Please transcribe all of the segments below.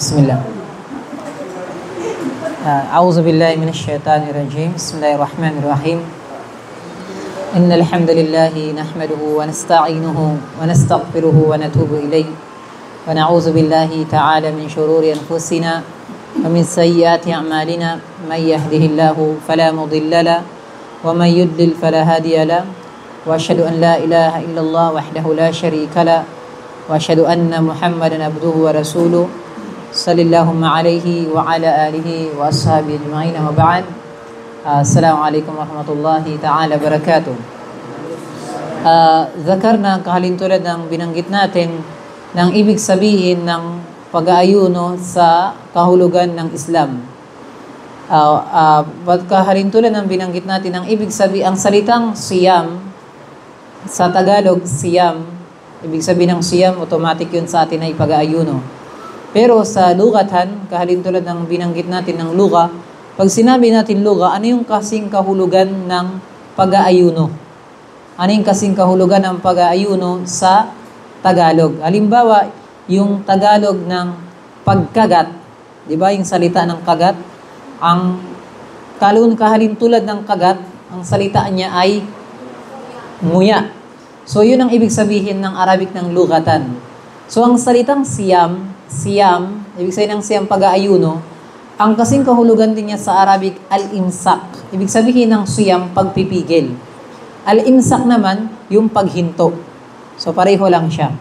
Bismillah. A'udzu billahi minasy syaithanir rajim. Bismillahirrahmanirrahim. Innal hamdalillah nahmaduhu wa nasta'inuhu wa nastaghfiruhu wa natubu ilayh. Wa na'udzu billahi ta'ala min shururi anfusina wa min sayyiati a'malina. May yahdihillahu fala mudilla lahu wa may yudlil fala hadiya lahu. Wa asyhadu an la ilaha illallah wahdahu la syarika lahu wa asyhadu anna Muhammadan abduhu wa rasuluh. Sallallahu alaihi wa ala alihi wa ashabihi ajma'in, wa ba'd. Assalamualaikum warahmatullahi ta'ala barakatuh. Zakarna kahalintulad ng binanggit natin ng ibig sabihin ng pag-aayuno sa kahulugan ng Islam. Kahalintulad ng binanggit natin ng ibig sabihin, ang salitang siyam, sa Tagalog, siyam, ibig sabihin ng siyam, automatic yun sa atin ay pag-aayuno. Pero sa lugatan, kahalintulad ng binanggit natin ng luga, pag sinabi natin luga, ano yung kasing kahulugan ng pag-aayuno? Ano yung kasing kahulugan ng pag-aayuno sa Tagalog? Halimbawa, yung Tagalog ng pagkagat, di ba yung salita ng kagat? Ang kahalintulad ng kagat, ang salita niya ay nguya. So yun ang ibig sabihin ng Arabic ng lugatan. So ang salitang siyam, ibig sabihin ng siyam pag-aayuno, ang kasing kahulugan din niya sa Arabic, al-imsak. Ibig sabihin ng siyam, pagpipigil. Al-imsak naman, yung paghinto. So pareho lang siya.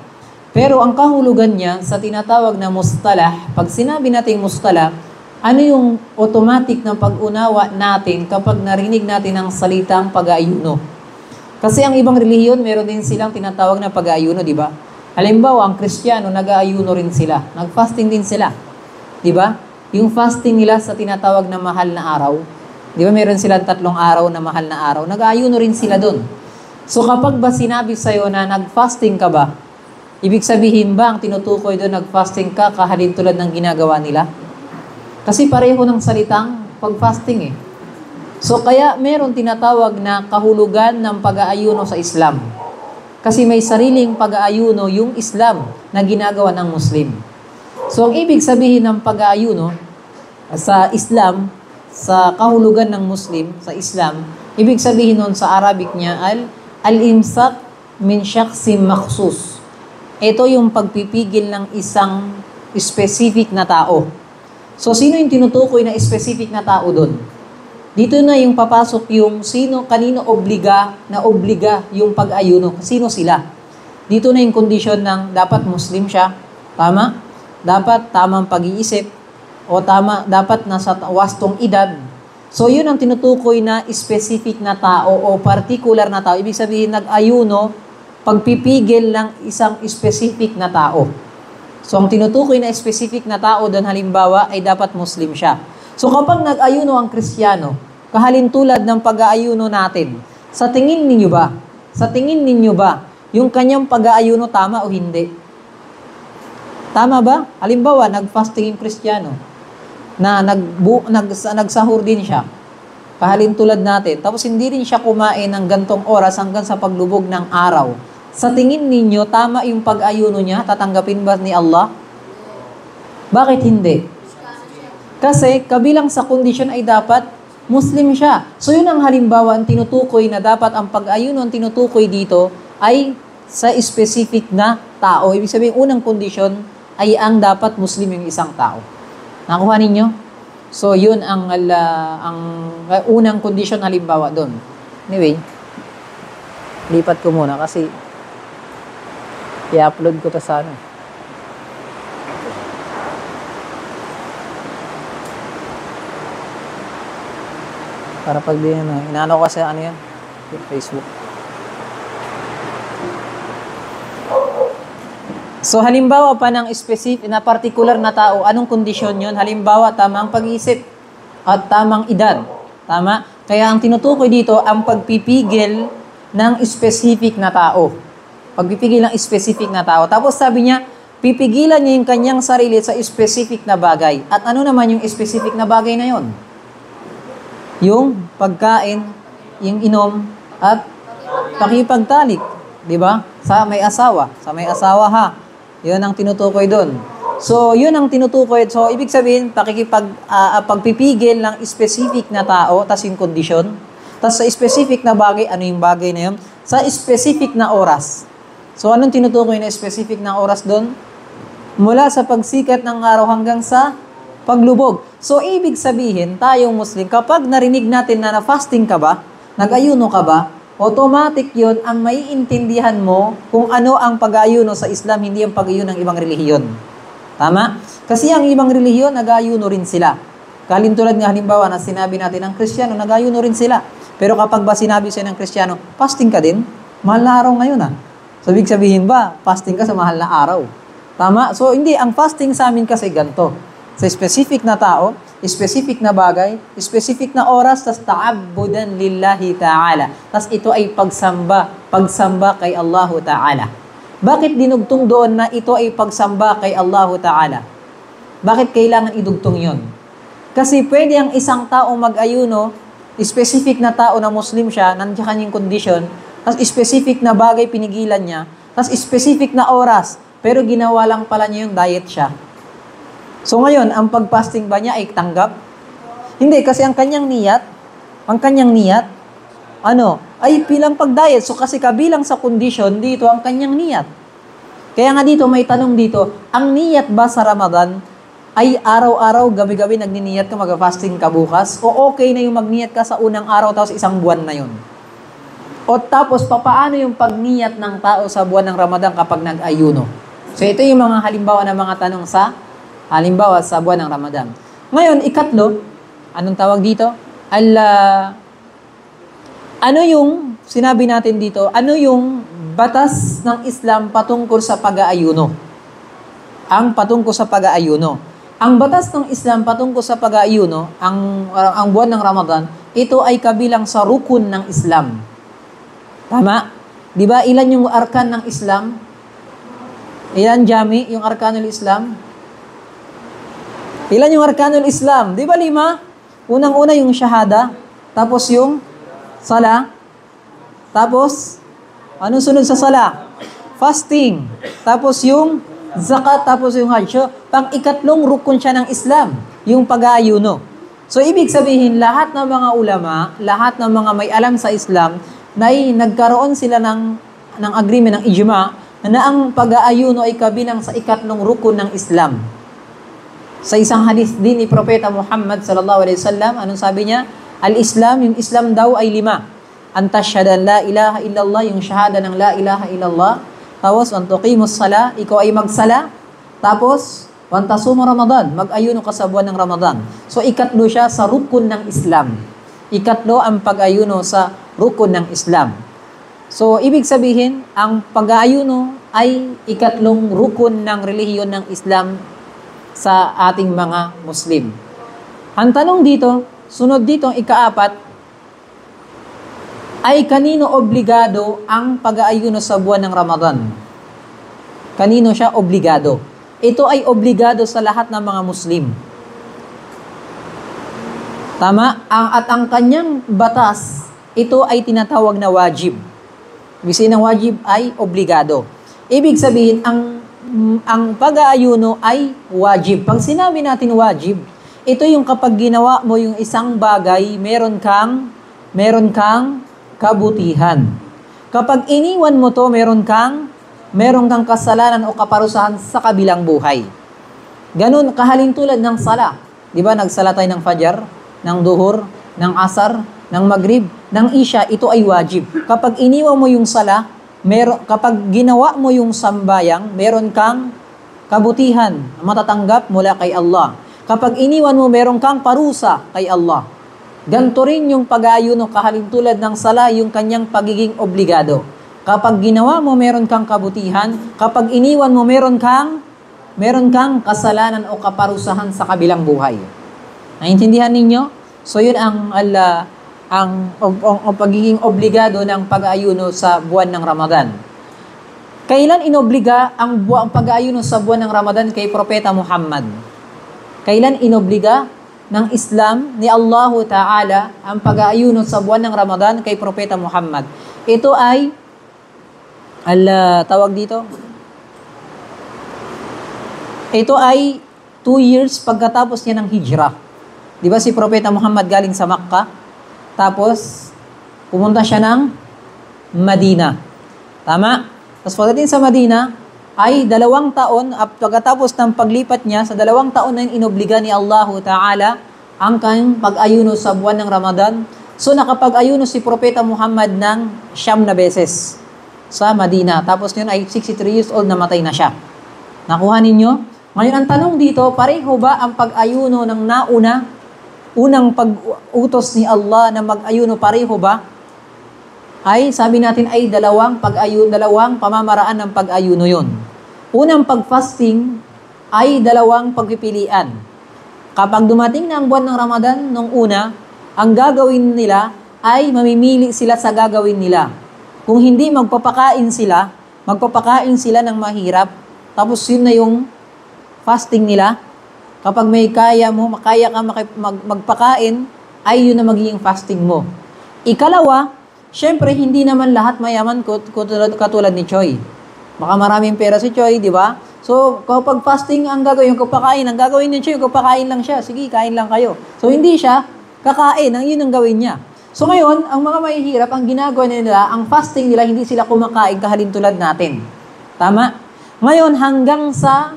Pero ang kahulugan niya sa tinatawag na mustalah, pag sinabi natin mustalah, ano yung automatic na pag-unawa natin kapag narinig natin ang salitang pag-aayuno? Kasi ang ibang relihiyon, meron din silang tinatawag na pag-aayuno, di ba? Halimbawa, ang Kristiyano, nag-aayuno rin sila. Nag-fasting din sila. Di ba? Yung fasting nila sa tinatawag na mahal na araw. Di ba meron silang 3 araw na mahal na araw? Nag-aayuno rin sila doon. So kapag ba sinabi sa'yo na nag-fasting ka ba, ibig sabihin ba ang tinutukoy doon nag-fasting ka kahalintulad ng ginagawa nila? Kasi pareho ng salitang pag-fasting eh. So kaya meron tinatawag na kahulugan ng pag-aayuno sa Islam. Kasi may sariling pag-aayuno yung Islam na ginagawa ng Muslim. So, ang ibig sabihin ng pag-aayuno sa Islam, sa kahulugan ng Muslim, sa Islam, ibig sabihin nun sa Arabic niya, al-imsak min shakhsin makhsus. Ito yung pagpipigil ng isang specific na tao. So, sino yung tinutukoy na specific na tao doon? Dito na yung papasok yung kanino obliga yung pag-ayuno. Sino sila? Dito na yung kondisyon ng dapat Muslim siya. Tama? Dapat tamang pag-iisip. O dapat nasa wastong edad. So yun ang tinutukoy na specific na tao o particular na tao. Ibig sabihin nag-ayuno, pagpipigil ng isang specific na tao. So ang tinutukoy na specific na tao doon halimbawa ay dapat Muslim siya. So kapag nag-ayuno ang Kristiyano, kahalintulad ng pag-aayuno natin, sa tingin ninyo ba, yung kanyang pag-aayuno tama o hindi? Tama ba? Halimbawa, nag-fasting yung Kristiyano, na nagsahur din siya, kahalintulad natin, tapos hindi rin siya kumain ng gantong oras hanggang sa paglubog ng araw. Sa tingin ninyo, tama yung pag-ayuno niya? Tatanggapin ba ni Allah? Bakit hindi? Kasi kabilang sa kondisyon ay dapat Muslim siya. So yun ang halimbawa ang tinutukoy na dapat ang pag-ayuno ang tinutukoy dito ay sa specific na tao. Ibig sabihin, unang kondisyon ay ang dapat Muslim yung isang tao. Nakuha ninyo? So yun ang unang kondisyon halimbawa doon. Anyway, lipat ko muna kasi i-upload ko to sa ano. Para pag di inaano ko kasi ano yan, Facebook. So halimbawa pa ng specific na particular na tao, anong kondisyon yun? Halimbawa, tamang pag-iisip at tamang edad. Tama? Kaya ang tinutukoy dito, ang pagpipigil ng specific na tao. Pagpipigil ng specific na tao. Tapos sabi niya, pipigilan niya yung kanyang sarili sa specific na bagay. At ano naman yung specific na bagay na yon? Yung pagkain, yung inom, at pakipagtalik. Diba? Sa may asawa. Sa may asawa ha. Yun ang tinutukoy doon. So, yun ang tinutukoy. So, ibig sabihin, pagpipigil ng specific na tao, tas yung kondisyon. Tas sa specific na bagay, ano yung bagay na yun? Sa specific na oras. So, anong tinutukoy na specific na oras doon? Mula sa pagsikat ng araw hanggang sa paglubog. So, ibig sabihin, tayong Muslim, kapag narinig natin na na-fasting ka ba, nag-ayuno ka ba, automatic yun ang maiintindihan mo kung ano ang pag-ayuno sa Islam, hindi ang pag-ayuno ng ibang relihiyon. Tama? Kasi ang ibang relihiyon, nag-ayuno rin sila. Kalintulad nga halimbawa na sinabi natin ng Kristiyano, nag-ayuno rin sila. Pero kapag ba sinabi sa'yo ng Kristiyano, fasting ka din? Mahal na araw ngayon ah. So, ibig sabihin ba, fasting ka sa mahal na araw? Tama? So, hindi. Ang fasting sa amin kasi ganito. Sa specific na tao, specific na bagay, specific na oras, tas ta'abbudan lillahi ta'ala. Tas ito ay pagsamba kay Allahu Ta'ala. Bakit dinugtong doon na ito ay pagsamba kay Allahu Ta'ala? Bakit kailangan idugtong yon? Kasi pwede ang isang tao mag-ayuno, specific na tao na Muslim siya, nandiyan kanyang kondisyon, tas specific na bagay pinigilan niya, tas specific na oras, pero ginawa lang pala niya yung diet siya. So ngayon, ang pag-fasting ba niya ay tanggap? Hindi, kasi ang kanyang niyat, ay bilang pag-diet. So kasi kabilang sa condition, dito ang kanyang niyat. Kaya nga dito, may tanong dito, ang niyat ba sa Ramadan ay araw-araw, gabi-gabi nagniniyat ka, mag-fasting ka bukas? O okay na yung magniyat ka sa unang araw, tapos isang buwan na yun? O tapos, papaano yung pagniyat ng tao sa buwan ng Ramadan kapag nag-ayuno? So ito yung mga halimbawa ng mga tanong sa halimbawa sa buwan ng Ramadan. Ngayon, ikatlo, anong tawag dito? Ano yung, sinabi natin dito, ano yung batas ng Islam patungkol sa pag-aayuno? Ang patungkol sa pag-aayuno. Ang batas ng Islam patungkol sa pag-aayuno, ang buwan ng Ramadan, ito ay kabilang sa rukun ng Islam. Tama? Di ba ilan yung arkan ng Islam? Ilan, Jami, yung arkanul Islam? Ilan yung arkanul Islam? Di ba 5? Unang-una yung shahada, tapos yung sala, tapos anong sunod sa sala? Fasting, tapos yung zakat, tapos yung hajj. So, pang-ikatlong rukun siya ng Islam, yung pag-aayuno. So, ibig sabihin, lahat ng mga ulama, lahat ng mga may alam sa Islam, na nagkaroon sila ng agreement, ng ijma, na ang pag-aayuno ay kabilang sa ikatlong rukun ng Islam. Sa isang hadith din ni Propeta Muhammad sallallahu alaihi wasallam, anong sabi niya? Al-Islam, yung Islam daw ay 5. An tashhada la ilaha illallah, yung shahada ng la ilaha illallah. Tapos, an tuqimus sala, ikaw ay magsala. Tapos, wan tasumu Ramadan, mag-ayuno ka sa buwan ng Ramadan. So, ikatlo siya sa rukun ng Islam. Ikatlo ang pag-ayuno sa rukun ng Islam. So, ibig sabihin, ang pag-aayuno ay ikatlong rukun ng relihiyon ng Islam sa ating mga Muslim. Ang tanong dito, sunod dito ang ika-4, ay kanino obligado ang pag-aayuno sa buwan ng Ramadan? Kanino siya obligado? Ito ay obligado sa lahat ng mga Muslim. Tama? At ang kanyang batas, ito ay tinatawag na wajib. Ibig sabihin ng wajib ay obligado. Ibig sabihin, ang pag-aayuno ay wajib. Pag sinabi natin wajib, ito yung kapag ginawa mo yung isang bagay, meron kang kabutihan. Kapag iniwan mo to, meron kang kasalanan o kaparusahan sa kabilang buhay. Ganun, kahalintulad ng sala. Di ba, nagsala tayo ng fajar, ng duhur, ng asar, ng maghrib, ng isya, ito ay wajib. Kapag iniwan mo yung sala, kapag ginawa mo yung sambayang, meron kang kabutihan, matatanggap mula kay Allah. Kapag iniwan mo, meron kang parusa kay Allah. Ganito rin yung pag-aayuno, kahalintulad ng sala, yung kanyang pagiging obligado. Kapag ginawa mo, meron kang kabutihan. Kapag iniwan mo, meron kang kasalanan o kaparusahan sa kabilang buhay. Naintindihan ninyo? So yun ang pagiging obligado ng pag-aayuno sa buwan ng Ramadan. Kailan inobliga ang pag-aayuno sa buwan ng Ramadan kay Propeta Muhammad? Kailan inobliga ng Islam ni Allah Ta'ala ang pag-aayuno sa buwan ng Ramadan kay Propeta Muhammad? Ito ay tawag dito. Ito ay 2 years pagkatapos niya ng hijrah. Di ba si Propeta Muhammad galing sa Makkah? Tapos, pumunta siya ng Madina. Tama? Tapos pagdating sa Madina, ay 2 taon, at pagkatapos ng paglipat niya, sa 2 taon na inobliga ni Allah Ta'ala ang kanyang pag-ayuno sa buwan ng Ramadan. So, nakapag-ayuno si Propeta Muhammad ng 9 na beses sa Madina. Tapos yun ay 63 years old, namatay na siya. Nakuha ninyo? Ngayon, ang tanong dito, pareho ba ang pag-ayuno ng unang pag-utos ni Allah na mag-ayuno, pareho ba? Ay, sabi natin ay dalawang pamamaraan ng pag-ayuno yun. Unang pag-fasting ay 2 pagpipilian. Kapag dumating na ang buwan ng Ramadan, nung una, ang gagawin nila ay mamimili sila sa gagawin nila. Kung hindi, magpapakain sila ng mahirap, tapos yun na yung fasting nila. Kapag kaya ka magpakain, ay yun na magiging fasting mo. Ikalawa, syempre, hindi naman lahat mayaman katulad ni Choi. Baka maraming pera si Choi, di ba? So, kapag fasting ang gagawin, yung kapakain, ang gagawin ni Choi, yung kapakain lang siya. Sige, kain lang kayo. So, hindi siya kakain, yun ang gawin niya. So, ngayon, ang mga mahihirap, ang ginagawa nila, ang fasting nila, hindi sila kumakain kahalintulad natin. Tama? Ngayon, hanggang sa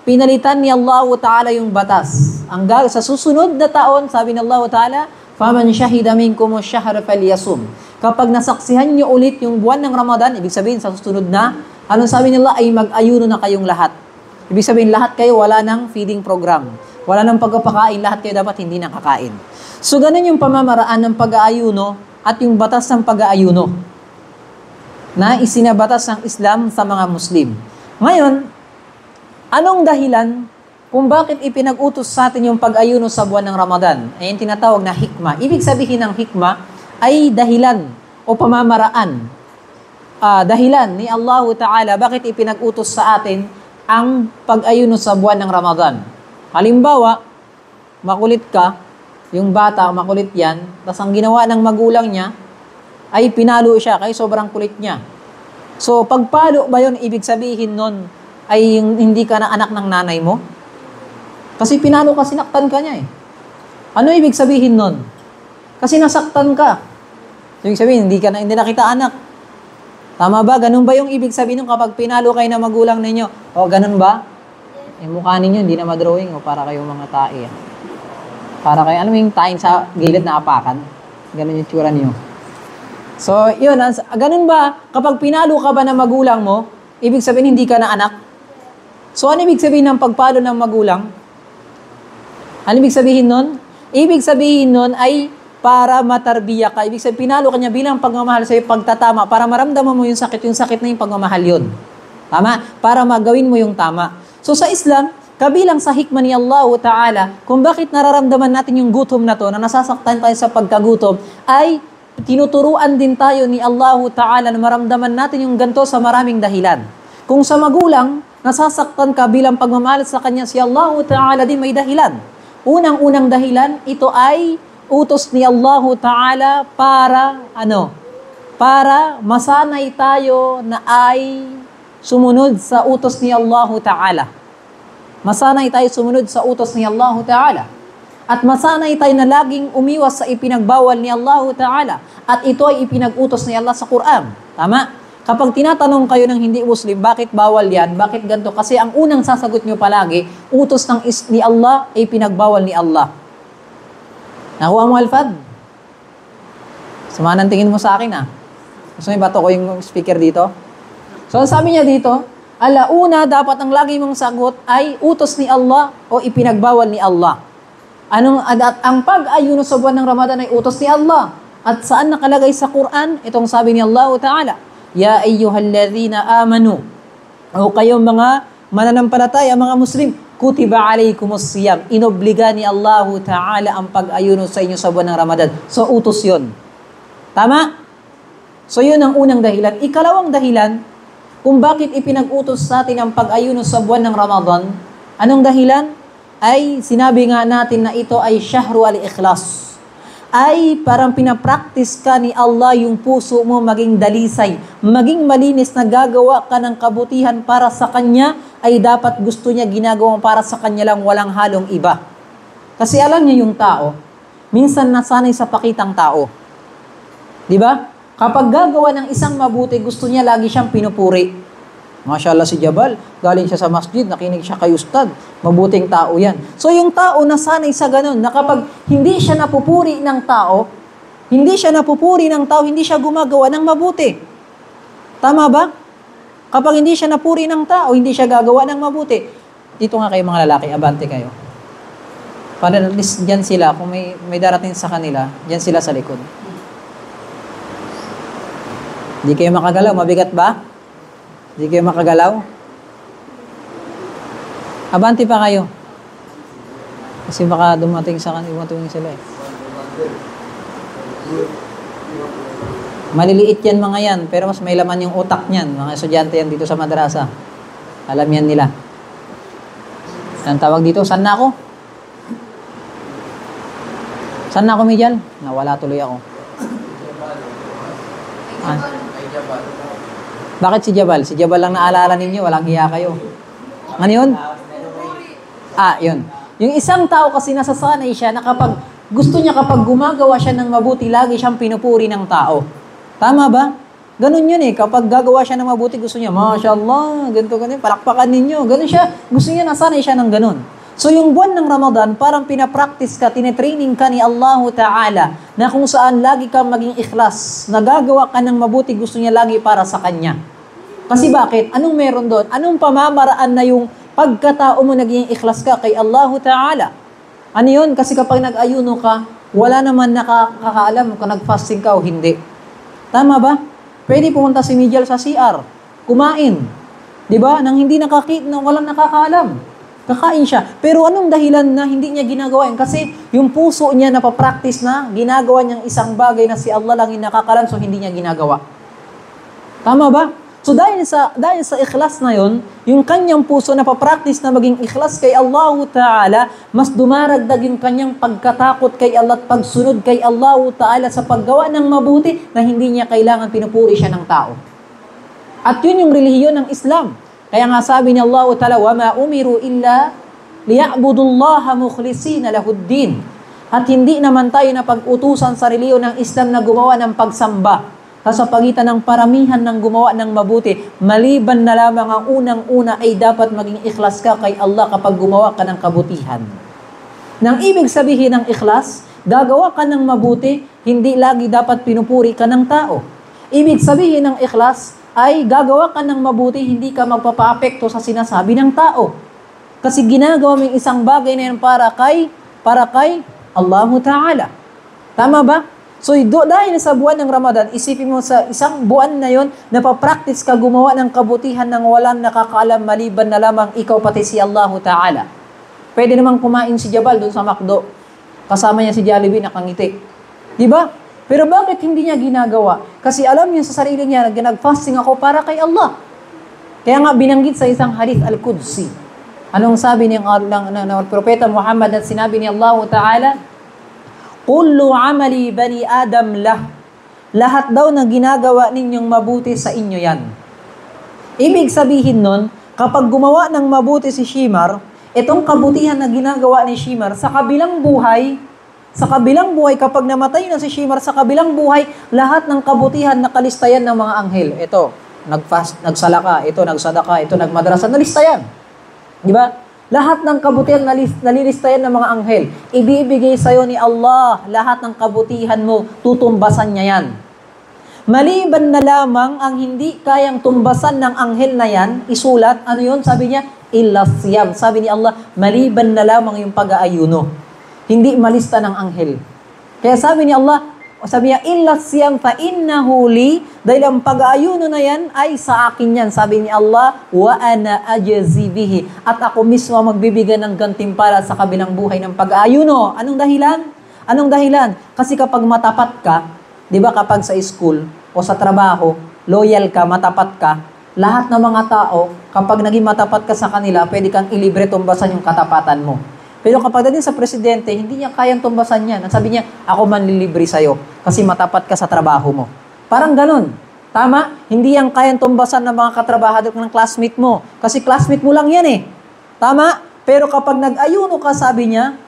pinalitan ni Allah Ta'ala yung batas. Sa susunod na taon, sabi ni Allah Ta'ala, فَمَنْ شَهِدَ مِنْكُمُ الشَّهْرَ فَلْيَصُمْ. Kapag nasaksihan nyo ulit yung buwan ng Ramadan, ibig sabihin sa susunod na, anong sabi nila ay mag-ayuno na kayong lahat. Ibig sabihin lahat kayo wala ng feeding program. Wala ng pagpapakain, lahat kayo dapat hindi nakakain. So ganun yung pamamaraan ng pag-aayuno at yung batas ng pag-aayuno na isinabatas ng Islam sa mga Muslim. Ngayon, anong dahilan kung bakit ipinag-utos sa atin yung pag-ayuno sa buwan ng Ramadan? Ay yung tinatawag na hikmah. Ibig sabihin ng hikmah ay dahilan o pamamaraan. Dahilan ni Allah Ta'ala bakit ipinag-utos sa atin ang pag-ayuno sa buwan ng Ramadan. Halimbawa, makulit ka, yung bata, makulit yan, tapos ang ginawa ng magulang niya ay pinalo siya kaya sobrang kulit niya. So, pagpalo ba yun, ibig sabihin nun ay hindi ka na anak ng nanay mo? Kasi pinalo ka, sinaktan ka niya eh. Ano ibig sabihin nun? Kasi nasaktan ka. Ibig sabihin, hindi na kita anak. Tama ba? Ganun ba yung ibig sabihin nung kapag pinalo kayo na magulang ninyo? O, ganun ba? Mukha ninyo, hindi na madrawing o para kayong mga tae. Para kayo, ano yung taing sa gilid na apakan? Ganun yung tsura niyo. So, yun. Ganun ba? Kapag pinalo ka ba na magulang mo, ibig sabihin hindi ka na anak? So, ano ibig sabihin ng pagpalo ng magulang? Ano ibig sabihin nun? Ibig sabihin nun ay para matarbiya ka. Ibig sabihin, pinalo ka niya bilang pagmamahal sa'yo, pagtatama, para maramdaman mo yung sakit na yung pagmamahal yun. Tama? Para magawin mo yung tama. So, sa Islam, kabilang sa hikmah ni Allah Ta'ala, kung bakit nararamdaman natin yung gutom na to, na nasasaktan tayo sa pagkagutom, ay tinuturuan din tayo ni Allah Ta'ala na maramdaman natin yung ganito sa maraming dahilan. Kung sa magulang, nasasaktan ka bilang pagmamahal sa kanya, si Allah Ta'ala din may dahilan. Unang-unang dahilan, ito ay utos ni Allah Ta'ala para, para masanay tayo na ay sumunod sa utos ni Allah Ta'ala. Masanay tayo sumunod sa utos ni Allah Ta'ala. At masanay tayo na laging umiwas sa ipinagbawal ni Allah Ta'ala. At ito ay ipinag-utos ni Allah sa Quran. Tama? Kapag tinatanong kayo ng hindi Muslim, bakit bawal yan? Bakit ganito? Kasi ang unang sasagot nyo palagi, utos ni Allah ay pinagbawal ni Allah. Nakuha mo, Alfad? Sumanan tingin mo sa akin, Gusto mo bato ko yung speaker dito? So, sabi niya dito, alauna, dapat ang lagi mong sagot ay utos ni Allah o ipinagbawal ni Allah. Ang pag-ayuno sa buwan ng Ramadan ay utos ni Allah. At saan nakalagay sa Quran? Itong sabi ni Allah Ta'ala, Ya ayyuhalladhina amanu, o kayong mga mananampalataya, mga Muslim, kutiba alaykumus siyam, inobliga ni Allahu Ta'ala ang pag-ayuno sa inyo sa buwan ng Ramadan. So, utos yun. Tama? So, yun ang unang dahilan. Ikalawang dahilan, kung bakit ipinag-utos sa atin ang pag-ayuno sa buwan ng Ramadan, anong dahilan? Ay, sinabi nga natin na ito ay syahru al-ikhlas. Ay, parang pinapractice ka ni Allah yung puso mo maging dalisay, maging malinis na gagawa ka ng kabutihan para sa Kanya, ay dapat gusto niya ginagawa para sa Kanya lang, walang halong iba. Kasi alam niya yung tao, minsan nasanay sa pakitang tao. Di ba? Kapag gagawa ng isang mabuti, gusto niya lagi siyang pinupuri. Mashallah si Jabal, galing siya sa masjid, nakinig siya kay Ustad, mabuting tao yan. So yung tao nasanay sa ganun, na kapag hindi siya napupuri ng tao, hindi siya gumagawa ng mabuti. Tama ba? Kapag hindi siya napuri ng tao, hindi siya gagawa ng mabuti. Dito nga kayo mga lalaki, abante kayo. Para at least dyan sila, kung may darating sa kanila, dyan sila sa likod. Hindi kayo makagalaw, mabigat ba? Hindi kayo makagalaw? Abante pa kayo. Kasi baka dumating sa kanila, dumating sila eh. Maliliit yan mga yan, pero mas may laman yung utak niyan. Mga estudyante yan dito sa madrasa. Alam yan nila. Ang tawag dito, saan na ako? Saan na ako, Mijal? Nawala tuloy ako. Bakit si Jabal? Si Jabal lang naalala ninyo, walang hiya kayo. Ano yun? Yun. Yung isang tao kasi nasasanay siya na kapag gusto niya kapag gumagawa siya ng mabuti, lagi siyang pinupuri ng tao. Tama ba? Ganun yun eh. Kapag gagawa siya ng mabuti, gusto niya, mashallah, ganito, palakpakan ninyo. Ganun siya. Gusto niya, nasanay siya ng ganun. So yung buwan ng Ramadan, parang pinapractice ka, tinetraining ka ni Allahu Ta'ala na kung saan lagi kang maging ikhlas. Nagagawa ka ng mabuti, gusto niya lagi para sa Kanya. Kasi bakit? Anong meron doon? Anong pamamaraan na yung pagkatao mo naging ikhlas ka kay Allahu Ta'ala? Ano yun? Kasi kapag nag-ayuno ka, wala naman nakakaalam kung nag-fasting ka o hindi. Tama ba? Pwede pumunta si Mijal sa CR, kumain. Di ba? Nang hindi walang nakakaalam. Kakain siya. Pero anong dahilan na hindi niya ginagawa yun? Kasi yung puso niya napapractice na, ginagawa niyang isang bagay na si Allah lang yung nakakalam, so hindi niya ginagawa. Tama ba? So dahil sa ikhlas na yun, yung kanyang puso napapractice na maging ikhlas kay Allah Ta'ala, mas dumaragdag yung kanyang pagkatakot kay Allah at pagsunod kay Allah Ta'ala sa paggawa ng mabuti na hindi niya kailangan pinupuri siya ng tao. At yun yung relihiyon ng Islam. Kaya nga sabi ni Allah Ta'ala, وَمَا أُمِرُوا إِلَّا لِيَعْبُدُوا اللَّهَ مُخْلِصِينَ لَهُ الدِّينَ. At hindi naman tayo na pag-utusan sa relihiyon ng Islam na gumawa ng pagsamba sa pagitan ng paramihan ng gumawa ng mabuti, maliban na lamang ang unang-una ay dapat maging ikhlas ka kay Allah kapag gumawa ka ng kabutihan. Nang ibig sabihin ng ikhlas, gagawa ka ng mabuti, hindi lagi dapat pinupuri ka ng tao. Ibig sabihin ng ikhlas ay gagawa ka ng mabuti, hindi ka magpapa-apekto sa sinasabi ng tao. Kasi ginagawa mo yung isang bagay na yan para kay Allah Ta'ala. Tama ba? So, dahil sa buwan ng Ramadan, isipin mo sa isang buwan na yon, napapractice ka gumawa ng kabutihan ng walang nakakaalam maliban na lamang ikaw pati si Allah Ta'ala. Pwede namang kumain si Jabal doon sa McDo. Kasama niya si Jollibee, nakangiti. Diba? Pero bakit hindi niya ginagawa? Kasi alam niya sa sarili niya, nag-fasting ako para kay Allah. Kaya nga binanggit sa isang hadith al-Qudsi. Anong sabi ng Propeta Muhammad at sinabi ni Allah Ta'ala? Kullu amali bani Adam lah. Lahat daw na ginagawa ninyong mabuti sa inyo yan. Ibig sabihin nun, kapag gumawa ng mabuti si Shimar, itong kabutihan na ginagawa ni Shimar, sa kabilang buhay, kapag namatay na si Shimar, sa kabilang buhay, lahat ng kabutihan nakalistayan ng mga anghel. Ito, nag-fast, nagsalaka, ito, nagsadaka, ito, nagmadrasa, nalistayan. Di ba? Lahat ng kabutihan nalilistayan ng mga anghel. Ibibigay sa'yo ni Allah lahat ng kabutihan mo, tutumbasan niya yan. Maliban na lamang ang hindi kayang tumbasan ng anghel na yan, isulat, ano yun? Sabi niya, illa siyam. Sabi ni Allah, maliban na lamang yung pag-aayuno. Hindi malista ng anghel. Kaya sabi ni Allah, O sabi niya, illa siyam fa innahu li, dahil ang pag-aayuno na yan ay sa akin yan. Sabi ni Allah, wa ana ajzi bihi. At ako mismo magbibigay ng gantimpala sa kabilang buhay ng pag-aayuno. Anong dahilan? Anong dahilan? Kasi kapag matapat ka, di ba kapag sa school o sa trabaho, loyal ka, matapat ka, lahat ng mga tao, kapag naging matapat ka sa kanila, pwede kang ilibre tumbasan yung katapatan mo. Pero kapag dating sa presidente, hindi niya kayang tumbasan yan. At sabi niya, ako man lilibre sa'yo kasi matapat ka sa trabaho mo. Parang ganun. Tama? Hindi yan kayang tumbasan ng mga katrabahador ng classmate mo. Kasi classmate mo lang yan eh. Tama? Pero kapag nag-ayuno ka, sabi niya,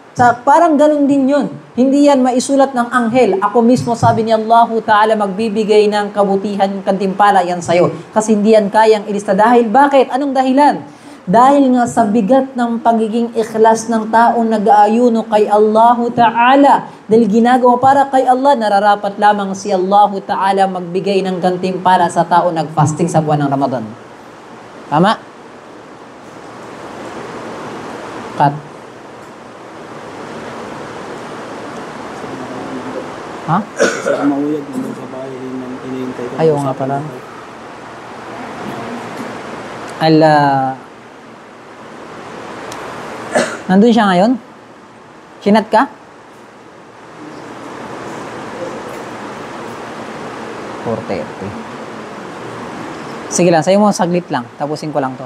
parang ganun din yun. Hindi yan maisulat ng anghel. Ako mismo, sabi ni Allah Ta'ala, magbibigay ng kabutihan, kantimpala yan sa'yo. Kasi hindi yan kayang ilista. Dahil bakit? Anong dahilan? Dahil nga sa bigat ng pagiging ikhlas ng taong nag-aayuno kay Allah Ta'ala. Dahil ginagawa para kay Allah, nararapat lamang si Allah Ta'ala magbigay ng gantimpala sa taong nag-fasting sa buwan ng Ramadan. Tama? Cut. Ha? Sa mauyag naman sa bahay, hinihintay ka. Ayaw nga pala. Nandun siya ngayon? Sinat ka? 4:30. Sige lang, sa'yo mo saglit lang. Tapusin ko lang to.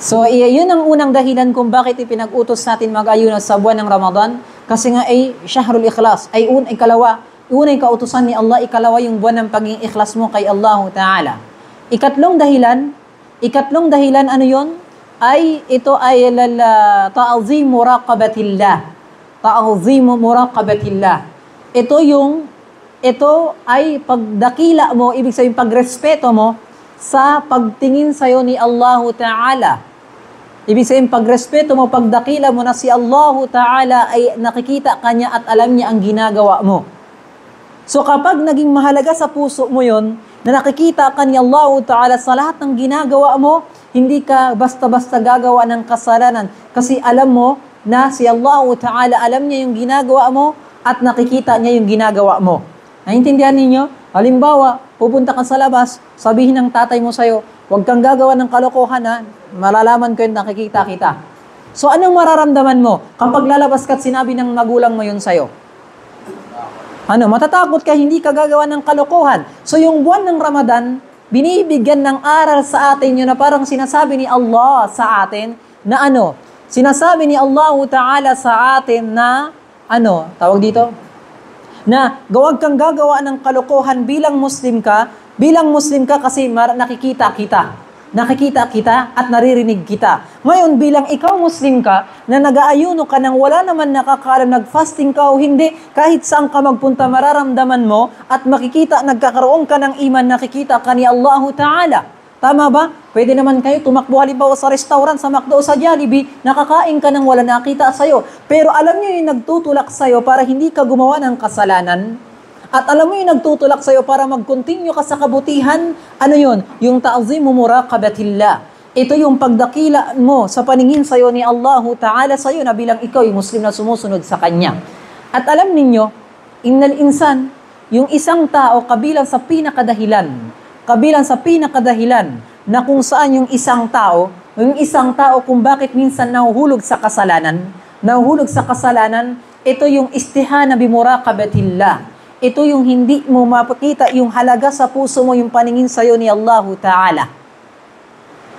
So, yun ang unang dahilan kung bakit ipinag-utos natin mag-ayuno sa buwan ng Ramadan. Kasi nga ay Shahrul Ikhlas. Ay ikalawa. Unang kautusan ni Allah, ikalawa yung buwan ng pagiging ikhlas mo kay Allah Ta'ala. Ikatlong dahilan, ano yun? Ay ito ay ta'zim muraqabatillah. Ta'zim muraqabatillah. Ito ay pagdakila mo, ibig sabihin pagrespeto mo sa pagtingin sa'yo ni Allah Ta'ala. Ibig sabihin pagrespeto mo, pagdakila mo na si Allah Ta'ala ay nakikita kanya at alam niya ang ginagawa mo. So kapag naging mahalaga sa puso mo yon, na nakikita ka ni Allah Ta'ala sa lahat ng ginagawa mo, hindi ka basta-basta gagawa ng kasalanan. Kasi alam mo na si Allah Ta'ala, alam niya yung ginagawa mo at nakikita niya yung ginagawa mo. Naintindihan ninyo? Halimbawa, pupunta ka sa labas, sabihin ng tatay mo sa'yo, huwag kang gagawa ng kalokohan ha, malalaman ko yun, nakikita kita. So anong mararamdaman mo kapag lalabas ka at sinabi ng magulang mo yun sa'yo? Matatakot ka, hindi ka gagawa ng kalokohan. So yung buwan ng Ramadan, binibigyan ng aral sa atin yun na parang sinasabi ni Allah sa atin na sinasabi ni Allah Ta'ala sa atin na tawag dito? Na huwag kang gagawa ng kalokohan bilang Muslim ka kasi nakikita kita at naririnig kita. Ngayon, bilang ikaw Muslim ka, na nag-aayuno ka nang wala naman nakakaalam, nag-fasting ka o hindi, kahit saan ka magpunta, mararamdaman mo at makikita, nagkakaroon ka ng iman, nakikita ka ni Allah Ta'ala. Tama ba? Pwede naman kayo tumakbo halimbawa sa restaurant, sa McDo, sa Jollibee, nakakain ka nang wala nakita sa'yo. Pero alam niyo yung nagtutulak sa'yo para hindi ka gumawa ng kasalanan. At alam mo yung nagtutulak sa'yo para mag-continue ka sa kabutihan, yung ta'zimu muraqabatillah. Ito yung pagdakila mo sa paningin sa'yo ni Allah Ta'ala sa'yo na bilang ikaw yung Muslim na sumusunod sa Kanya. At alam ninyo, innal insan, yung isang tao kabilang sa pinakadahilan na kung saan yung isang tao kung bakit minsan nahuhulog sa kasalanan, ito yung istihana bimuraqabatillah. Ito yung hindi mo mapakita yung halaga sa puso mo, yung paningin sa'yo ni Allah Ta'ala.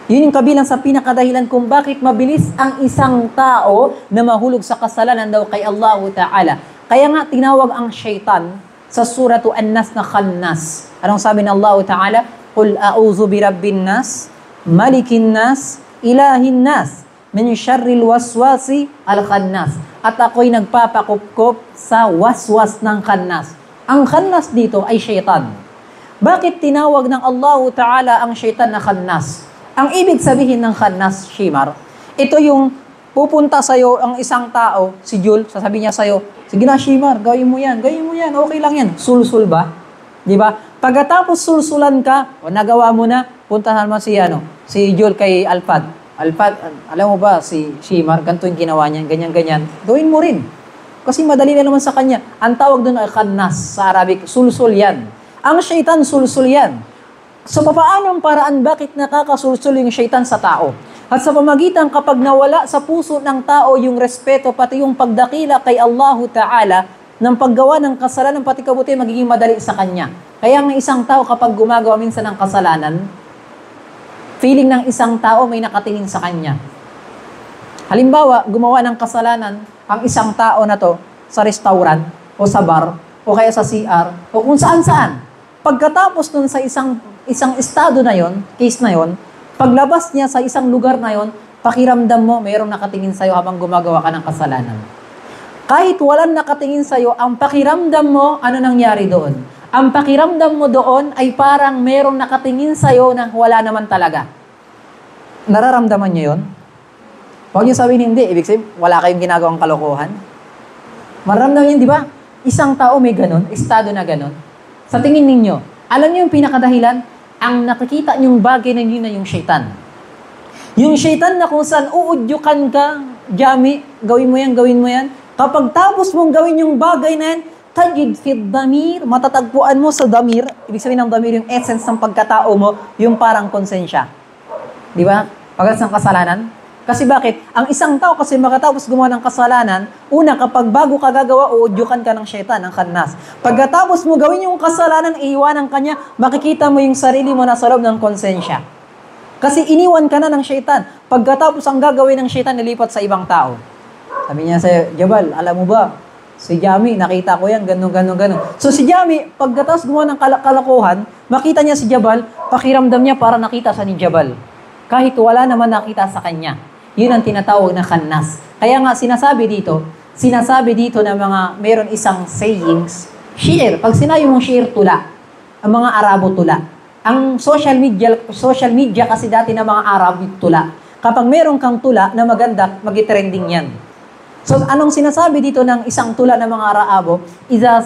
Yun yung kabilang sa pinakadahilan kung bakit mabilis ang isang tao na mahulog sa kasalanan daw kay Allah Ta'ala. Kaya nga tinawag ang syaitan sa suratu An-Nas na khannas. Anong sabi ng Allah Ta'ala? Qul a'udhu birabbin nas, malikin nas, ilahin nas, min syarril waswasi al-khannas. At ako'y nagpapakupkop sa waswas ng khannas. Ang khannas dito ay syaitan. Bakit tinawag ng Allah Ta'ala ang syaitan na khannas? Ang ibig sabihin ng khannas, Shimar, ito yung pupunta sa'yo ang isang tao, si Jul, sasabihin niya sa'yo, sige na Shimar, gawin mo yan, okay lang yan. Sulsul ba? Di ba? Pagkatapos sulsulan ka, o nagawa mo na, puntahan mo si Jul kay Alfad, alam mo ba, si Shimar, ganito yung ginawa niya, ganyan-ganyan, gawin mo rin. Kasi madali na naman sa kanya. Ang tawag doon ay khannas sa Arabic, sulsul yan. Ang syaitan, sulsul yan. So, papaano ang paraan bakit nakakasulsul yung syaitan sa tao? At sa pamagitan kapag nawala sa puso ng tao yung respeto, pati yung pagdakila kay Allahu Ta'ala, ng paggawa ng kasalanan, pati kabuti, magiging madali sa kanya. Kaya ang isang tao kapag gumagawa minsan ng kasalanan, feeling ng isang tao may nakatingin sa kanya. Halimbawa, gumawa ng kasalanan ang isang tao na to sa restaurant o sa bar o kaya sa CR o kung saan-saan. Pagkatapos nun sa isang estado na yon, case na yon, paglabas niya sa isang lugar na yon, pakiramdam mo mayroong nakatingin sa'yo habang gumagawa ka ng kasalanan. Kahit walang nakatingin sa'yo, ang pakiramdam mo, ano nangyari doon? Ang pakiramdam mo doon ay parang mayroong nakatingin sa'yo na wala naman talaga. Nararamdaman niyo yon? Huwag niyo sabihin hindi, ibig sabihin, wala kayong ginagawang kalokohan. Maramdaman niyo, di ba? Isang tao may ganon, estado na ganon. Sa tingin ninyo, alam niyo yung pinakadahilan? Ang nakikita niyong bagay na yun na yung syaitan. Yung syaitan na kung saan uudyukan ka, Jami, gawin mo yan. Kapag tapos mong gawin yung bagay na yan, tajid fi damir, matatagpuan mo sa damir, ibig sabihin ng damir, yung essence ng pagkatao mo, yung parang konsensya. Di ba? Pagkas ng kasalanan. Kasi bakit? Ang isang tao kasi makatapos gumawa ng kasalanan, una, kapag bago ka gagawa, uudyukan ka ng syaitan, ng khannas. Pagkatapos mo gawin yung kasalanan, iiwanan ka niya, makikita mo yung sarili mo na sa loob ng konsensya. Kasi iniwan ka na ng syaitan. Pagkatapos ang gagawin ng syaitan, nilipat sa ibang tao. Sabi niya sa'yo, Jabal, alam mo ba, si Jami, nakita ko yan, ganun. So si Jami, pagkatapos gumawa ng kalakuhan, makita niya si Jabal, pakiramdam niya para nakita sa ni Jabal. Kahit wala naman nakita sa kanya. Yun ang tinatawag na khannas. Kaya nga sinasabi dito na meron isang sayings, shi'r. Pag sinabi mong shi'r, tula. Ang mga Arabo, tula. Ang social media kasi dati na mga Arabo, tula. Kapag meron kang tula na maganda, mag-trending yan. So, anong sinasabi dito ng isang tula ng mga Arabo? Idha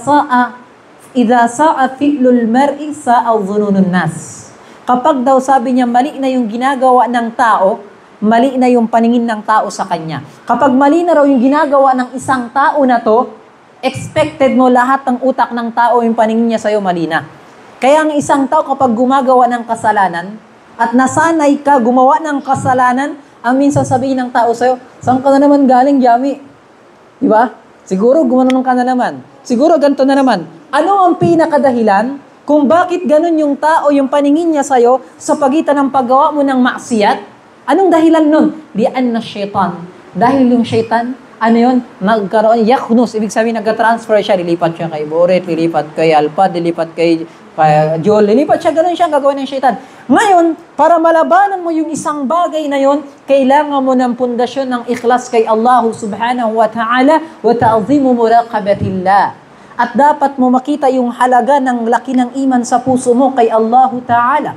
sa'a fi'lul mar'i sa'a dhununun nas. Kapag daw sabi niya, mali na yung ginagawa ng tao, mali na yung paningin ng tao sa kanya. Kapag mali na raw yung ginagawa ng isang tao na to, expected mo lahat ng utak ng tao yung paningin niya sa'yo mali na. Kaya ang isang tao kapag gumagawa ng kasalanan, at nasanay ka gumawa ng kasalanan, ang minsan sabihin ng tao sa'yo, saan ka na naman galing, Jami? Diba? Siguro gumanon ka na naman. Siguro ganito na naman. Ano ang pinakadahilan kung bakit ganun yung tao, yung paningin niya sa'yo sa pagitan ng paggawa mo ng maksiyat? Anong dahilan nun? Li'anna syaitan. Dahil yung syaitan, ano yun? Nagkaroon, yakhnus. Ibig sabihin, nag-transfer siya. Lilipat siya kay Boret, lilipat kay Alpad, lilipat kay Joel, lilipat siya. Ganun siya ang gagawin ng syaitan. Ngayon, para malabanan mo yung isang bagay na yun, kailangan mo ng pundasyon ng ikhlas kay Allah subhanahu wa ta'ala wa ta'zimu muraqabatillah. At dapat mo makita yung halaga ng laki ng iman sa puso mo kay Allah ta'ala.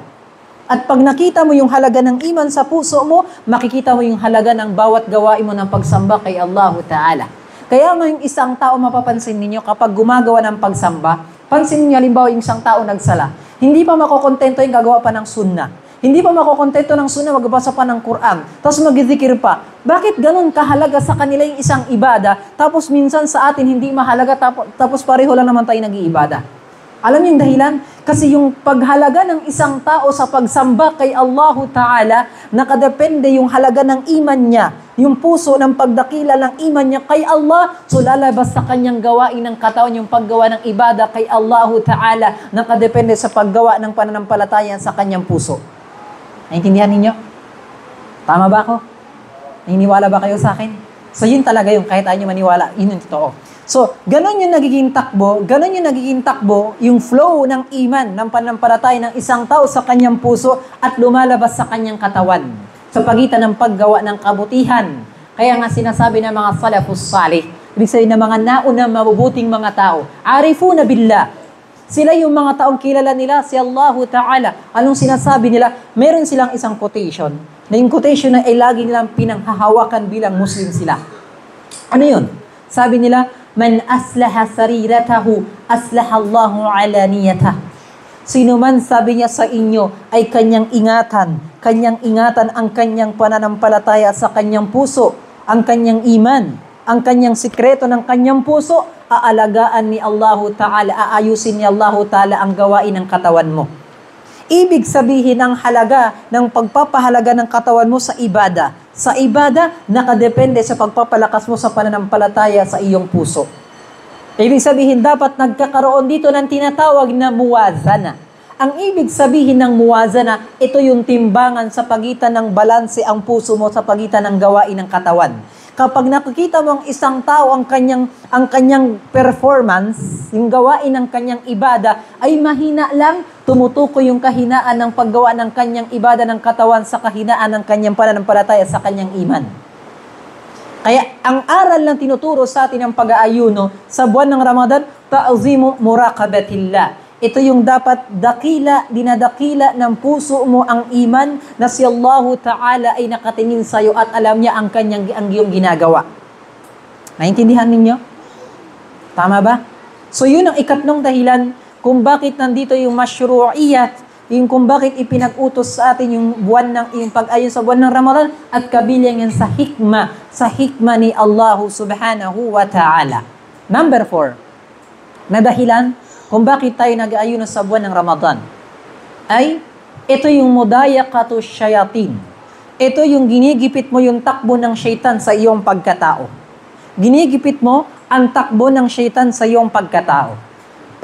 At pag nakita mo yung halaga ng iman sa puso mo, makikita mo yung halaga ng bawat gawain mo ng pagsamba kay Allah Ta'ala. Kaya nga yung isang tao, mapapansin ninyo, kapag gumagawa ng pagsamba, pansin niyo, halimbawa yung isang tao nagsala, hindi pa makokontento yung gagawa pa ng sunnah. Hindi pa makokontento ng sunnah, magbasa pa ng Quran, tapos magzikir pa. Bakit ganun kahalaga sa kanila yung isang ibada, tapos minsan sa atin hindi mahalaga, tapos pareho lang naman tayo nag-iibada? Alam niyo yung dahilan? Kasi yung paghalaga ng isang tao sa pagsamba kay Allah Ta'ala, nakadepende yung halaga ng iman niya, yung puso ng pagdakila ng iman niya kay Allah, so lalabas sa kanyang gawain ng katawan, yung paggawa ng ibada kay Allah Ta'ala, nakadepende sa paggawa ng pananampalataya sa kanyang puso. Naintindihan ninyo? Tama ba ako? Naniniwala ba kayo sa akin? So yun talaga yung kahit ayaw nyo maniwala, yun yung totoo. So, ganun yung nagiging takbo, yung flow ng iman, ng pananampalataya ng isang tao sa kanyang puso at lumalabas sa kanyang katawan sa pagitan ng paggawa ng kabutihan. Kaya nga sinasabi ng mga salafus salih, ibig sabihin ng mga naunang mabubuting mga tao, arifuna billah. Sila yung mga taong kilala nila si Allah Ta'ala. Anong sinasabi nila? Meron silang isang quotation. Na yung quotation na ay lagi nilang pinanghahawakan bilang Muslim sila. Ano yun? Sabi nila, man aslaha sariratahu, aslaha Allahu alaniyatah. Sino man, sabi niya sa inyo, ay kanyang ingatan ang kanyang pananampalataya sa kanyang puso, ang kanyang iman. ang kanyang sikreto ng kanyang puso, aalagaan ni Allahu Ta'ala, aayusin ni Allahu Ta'ala ang gawain ng katawan mo. Ibig sabihin ang halaga ng pagpapahalaga ng katawan mo sa ibada. Sa ibada, nakadepende sa pagpapalakas mo sa pananampalataya sa iyong puso. Ibig sabihin, dapat nagkakaroon dito ng tinatawag na muwazana. Ang ibig sabihin ng muwazana, ito yung timbangan sa pagitan ng balanse ang puso mo sa pagitan ng gawain ng katawan. Kapag nakikita mo ang isang tao ang kanyang performance, yung gawain ng kanyang ibada ay mahina lang, tumutukoy yung kahinaan ng paggawa ng kanyang ibada ng katawan sa kahinaan ng kanyang pananampalataya sa kanyang iman. Kaya ang aral ng tinuturo sa atin ng pag-aayuno sa buwan ng Ramadan, ta'zimu muraqabatillah. Ito yung dapat dinadakila ng puso mo ang iman na si Allahu Ta'ala ay nakatingin sa iyo at alam niya ang iyong ginagawa. Naintindihan ninyo? Tama ba? So yun ang ikatlong dahilan kung bakit nandito yung masyru'iyat, yung kung bakit ipinag-utos sa atin yung pag-ayon sa buwan ng Ramadan at kabilang yan sa hikma ni Allahu Subhanahu wa Ta'ala. Number 4, na dahilan kung bakit tayo nag-aayuno sa buwan ng Ramadan ay ito yung mudayaqatu syayatin. Ito yung ginigipit mo yung takbo ng syaitan sa iyong pagkatao. Ginigipit mo ang takbo ng syaitan sa iyong pagkatao.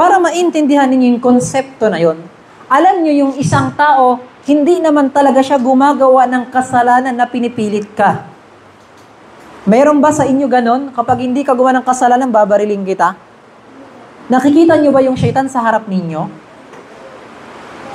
Para maintindihan ninyo yung konsepto na yon, alam nyo yung isang tao, hindi naman talaga siya gumagawa ng kasalanan na pinipilit ka. Mayroon ba sa inyo ganon? Kapag hindi ka gumawa ng kasalanan, babariling kita? Nakikita nyo ba yung syaitan sa harap ninyo?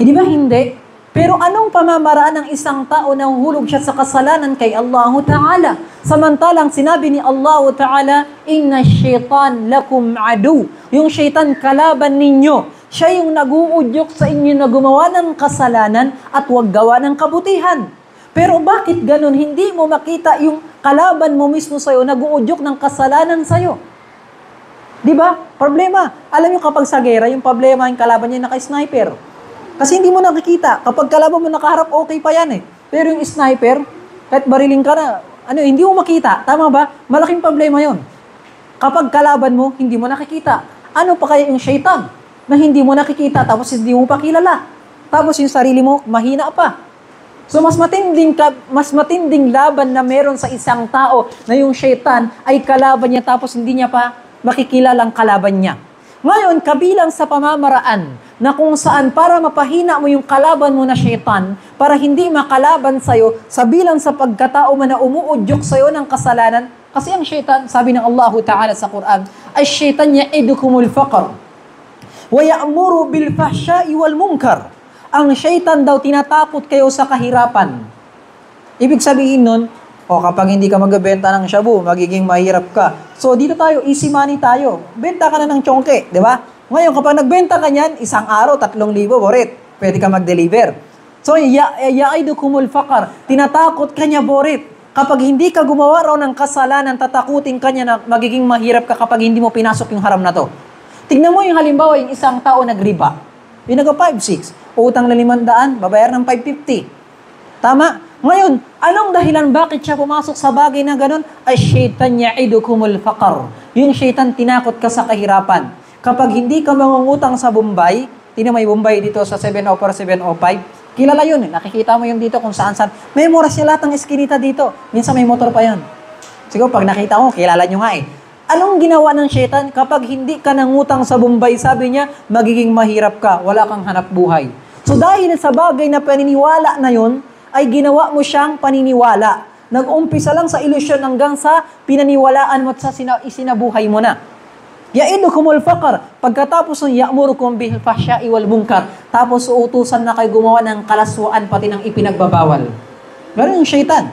Hindi ba hindi? Pero anong pamamaraan ng isang tao na hulog siya sa kasalanan kay Allahu Ta'ala? Samantalang sinabi ni Allahu Ta'ala, Inna syaitan lakum adu. Yung syaitan kalaban ninyo. Siya yung nag-uudyok sa inyo na gumawa ng kasalanan at huwag gawa ng kabutihan. Pero bakit ganun? Hindi mo makita yung kalaban mo mismo sa'yo, nag-uudyok ng kasalanan sa'yo. Di ba? Problema. Alam niyo kapag sa gera, yung problema yung kalaban niya naka-sniper. Kasi hindi mo nakikita. Kapag kalaban mo nakaharap, okay pa yan eh. Pero yung sniper, kahit bariling ka na, hindi mo makita. Tama ba? Malaking problema yon. Kapag kalaban mo, hindi mo nakikita. Ano pa kaya yung syaitan? Na hindi mo nakikita, tapos hindi mo pa kilala. Tapos yung sarili mo, mahina pa. So mas matinding laban na meron sa isang tao na yung syaitan ay kalaban niya tapos hindi niya pa makikilalang kalaban niya. Ngayon, kabilang sa pamamaraan na kung saan para mapahina mo yung kalaban mo na syaitan, para hindi makalaban sa'yo, sa bilang sa pagkatao mo na umuudyok sa'yo ng kasalanan, kasi ang syaitan, sabi ng Allahu Ta'ala sa Quran, ay syaitan ya'idukumul faqr, wa ya'muru bil fahsya'i wal munkar. Ang syaitan daw tinatakot kayo sa kahirapan. Ibig sabihin nun, kapag hindi ka magbenta ng shabu, magiging mahirap ka. So, dito tayo, easy money tayo. Benta ka na ng chongke, di ba? Ngayon, kapag nagbenta ka niyan, isang araw, 3,000, borit. Pwede ka mag-deliver. So, ya'idukumul faqar. Tinatakot ka niya, borit. Kapag hindi ka gumawa raw ng kasalanan, tatakutin ka niya na magiging mahirap ka kapag hindi mo pinasok yung haram na to. Tignan mo yung halimbawa, yung isang tao nagriba. Yung nag-5-6. Utang na 500, babayar ng 550. Tama? Ngayon, anong dahilan bakit siya pumasok sa bagay na ganun? Ay syaitan ya'idukumul faqar. Yung syaitan tinakot ka sa kahirapan. Kapag hindi ka mangungutang sa Bombay, tingnan mo yung Bombay dito sa 704, 705, kilala yun. Nakikita mo yung dito kung saan-saan. May moras niya lahat ng eskinita dito. Minsan may motor pa yan. Siguro pag nakita ko, kilala nyo nga eh. Anong ginawa ng syaitan? Kapag hindi ka nangutang sa Bombay, sabi niya, magiging mahirap ka. Wala kang hanap buhay. So dahil sa bagay na paniniwala na yun, ay ginawa mo siyang paniniwala. Nag-umpisa lang sa ilusyon hanggang sa pinaniwalaan mo at sa isinabuhay mo na. Ya'idukumul faqar. Pagkatapos ng ya'murukum bil fahsya'i wal munkar. Tapos uutusan na kayo gumawa ng kalaswaan pati ng ipinagbabawal. Ganun yung syaitan.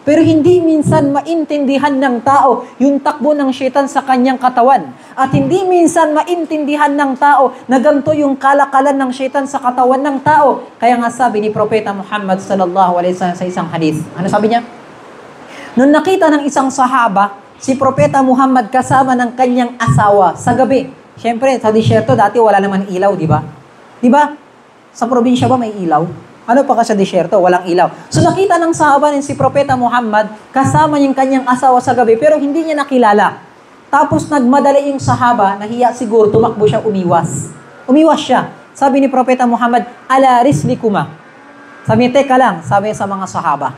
Pero hindi minsan maintindihan ng tao yung takbo ng syaitan sa kanyang katawan. At hindi minsan maintindihan ng tao na ganito yung kalakalan ng syaitan sa katawan ng tao. Kaya nga sabi ni Propeta Muhammad sallallahu alaihi wasallam sa isang hadith. Ano sabi niya? Nung nakita ng isang sahaba, si Propeta Muhammad kasama ng kanyang asawa sa gabi. Siyempre, sa disyerto dati wala naman ilaw, di ba? Di ba? Sa probinsya ba may ilaw? Ano pa ka sa disyerto? Walang ilaw. So nakita ng sahaba si Propeta Muhammad kasama yung kanyang asawa sa gabi pero hindi niya nakilala. Tapos nagmadali yung sahaba, nahiya siguro, tumakbo siya, umiwas. Umiwas siya. Sabi ni Propeta Muhammad, ala rislikuma. Sabi niya, teka lang, sabi niya sa mga sahaba,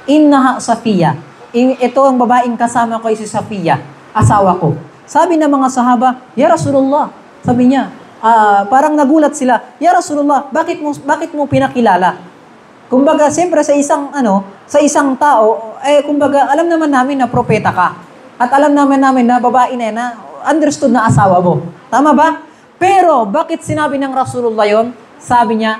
innaha Safiya. Ito ang babaeng kasama ko, si Safiya, asawa ko. Sabi ng mga sahaba, ya Rasulullah. Sabi niya, parang nagulat sila, ya Rasulullah, bakit mo pinakilala? Kumbaga, siyempre sa isang tao, kumbaga, alam naman namin na propeta ka. At alam naman na babae na understood na asawa mo. Tama ba? Pero, bakit sinabi ng Rasulullah yon? Sabi niya,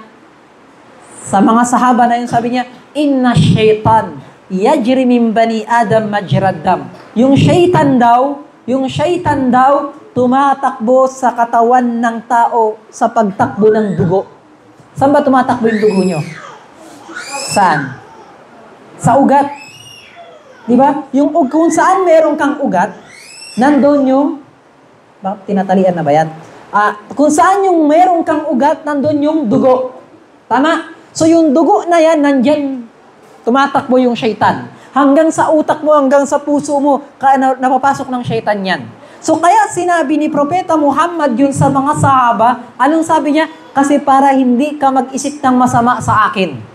sa mga sahaba na yun, sabi niya, inna syaitan yajri min bani Adam majrad dam. Yung syaitan daw, tumatakbo sa katawan ng tao sa pagtakbo ng dugo. Saan ba tumatakbo yung dugo nyo? Saan? Sa ugat. Diba? Kung saan meron kang ugat, nandun yung, tinatalian na ba yan? Kung saan yung meron kang ugat, nandun yung dugo. Tama? So yung dugo na yan, nandyan, tumatakbo yung syaitan. Hanggang sa utak mo, hanggang sa puso mo, napapasok ng syaitan yan. So kaya sinabi ni Propeta Muhammad yun sa mga sahaba, anong sabi niya? Kasi para hindi ka mag-isip ng masama sa akin.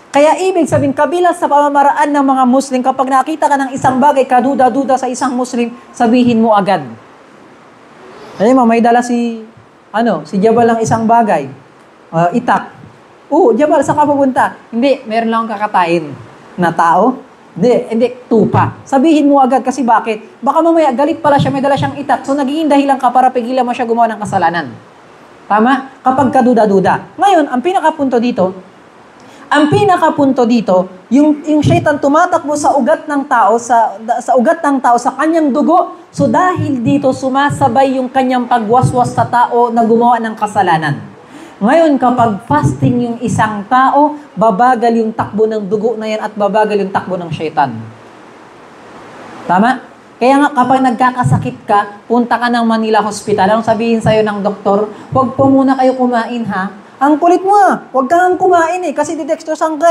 Kaya ibig sabihin, kabila sa pamamaraan ng mga Muslim, kapag nakita ka ng isang bagay, kaduda-duda sa isang Muslim, sabihin mo agad. Ay may dala si Jabal ng isang bagay. Itak. Jabal, saan ka pupunta? Hindi, meron lang kakatain na tao. Hindi, tupa. Sabihin mo agad kasi bakit? Baka mamaya galit pala siya, may dala siyang itak. So nagiging dahilan ka para pigilan mo siya gumawa ng kasalanan. Tama? Kapag kaduda-duda. Ngayon, ang pinakapunto dito, yung syaitan tumatakbo sa ugat ng tao, sa kanyang dugo. So dahil dito, sumasabay yung kanyang pagwaswas sa tao na gumawa ng kasalanan. Ngayon, kapag fasting yung isang tao, babagal yung takbo ng dugo na yan at babagal yung takbo ng syaitan. Tama? Kaya nga, kapag nagkakasakit ka, punta ka ng Manila Hospital, anong sabihin sa'yo ng doktor, huwag po muna kayo kumain ha. Ang kulit mo huwag kang kumain kasi didextrosan ka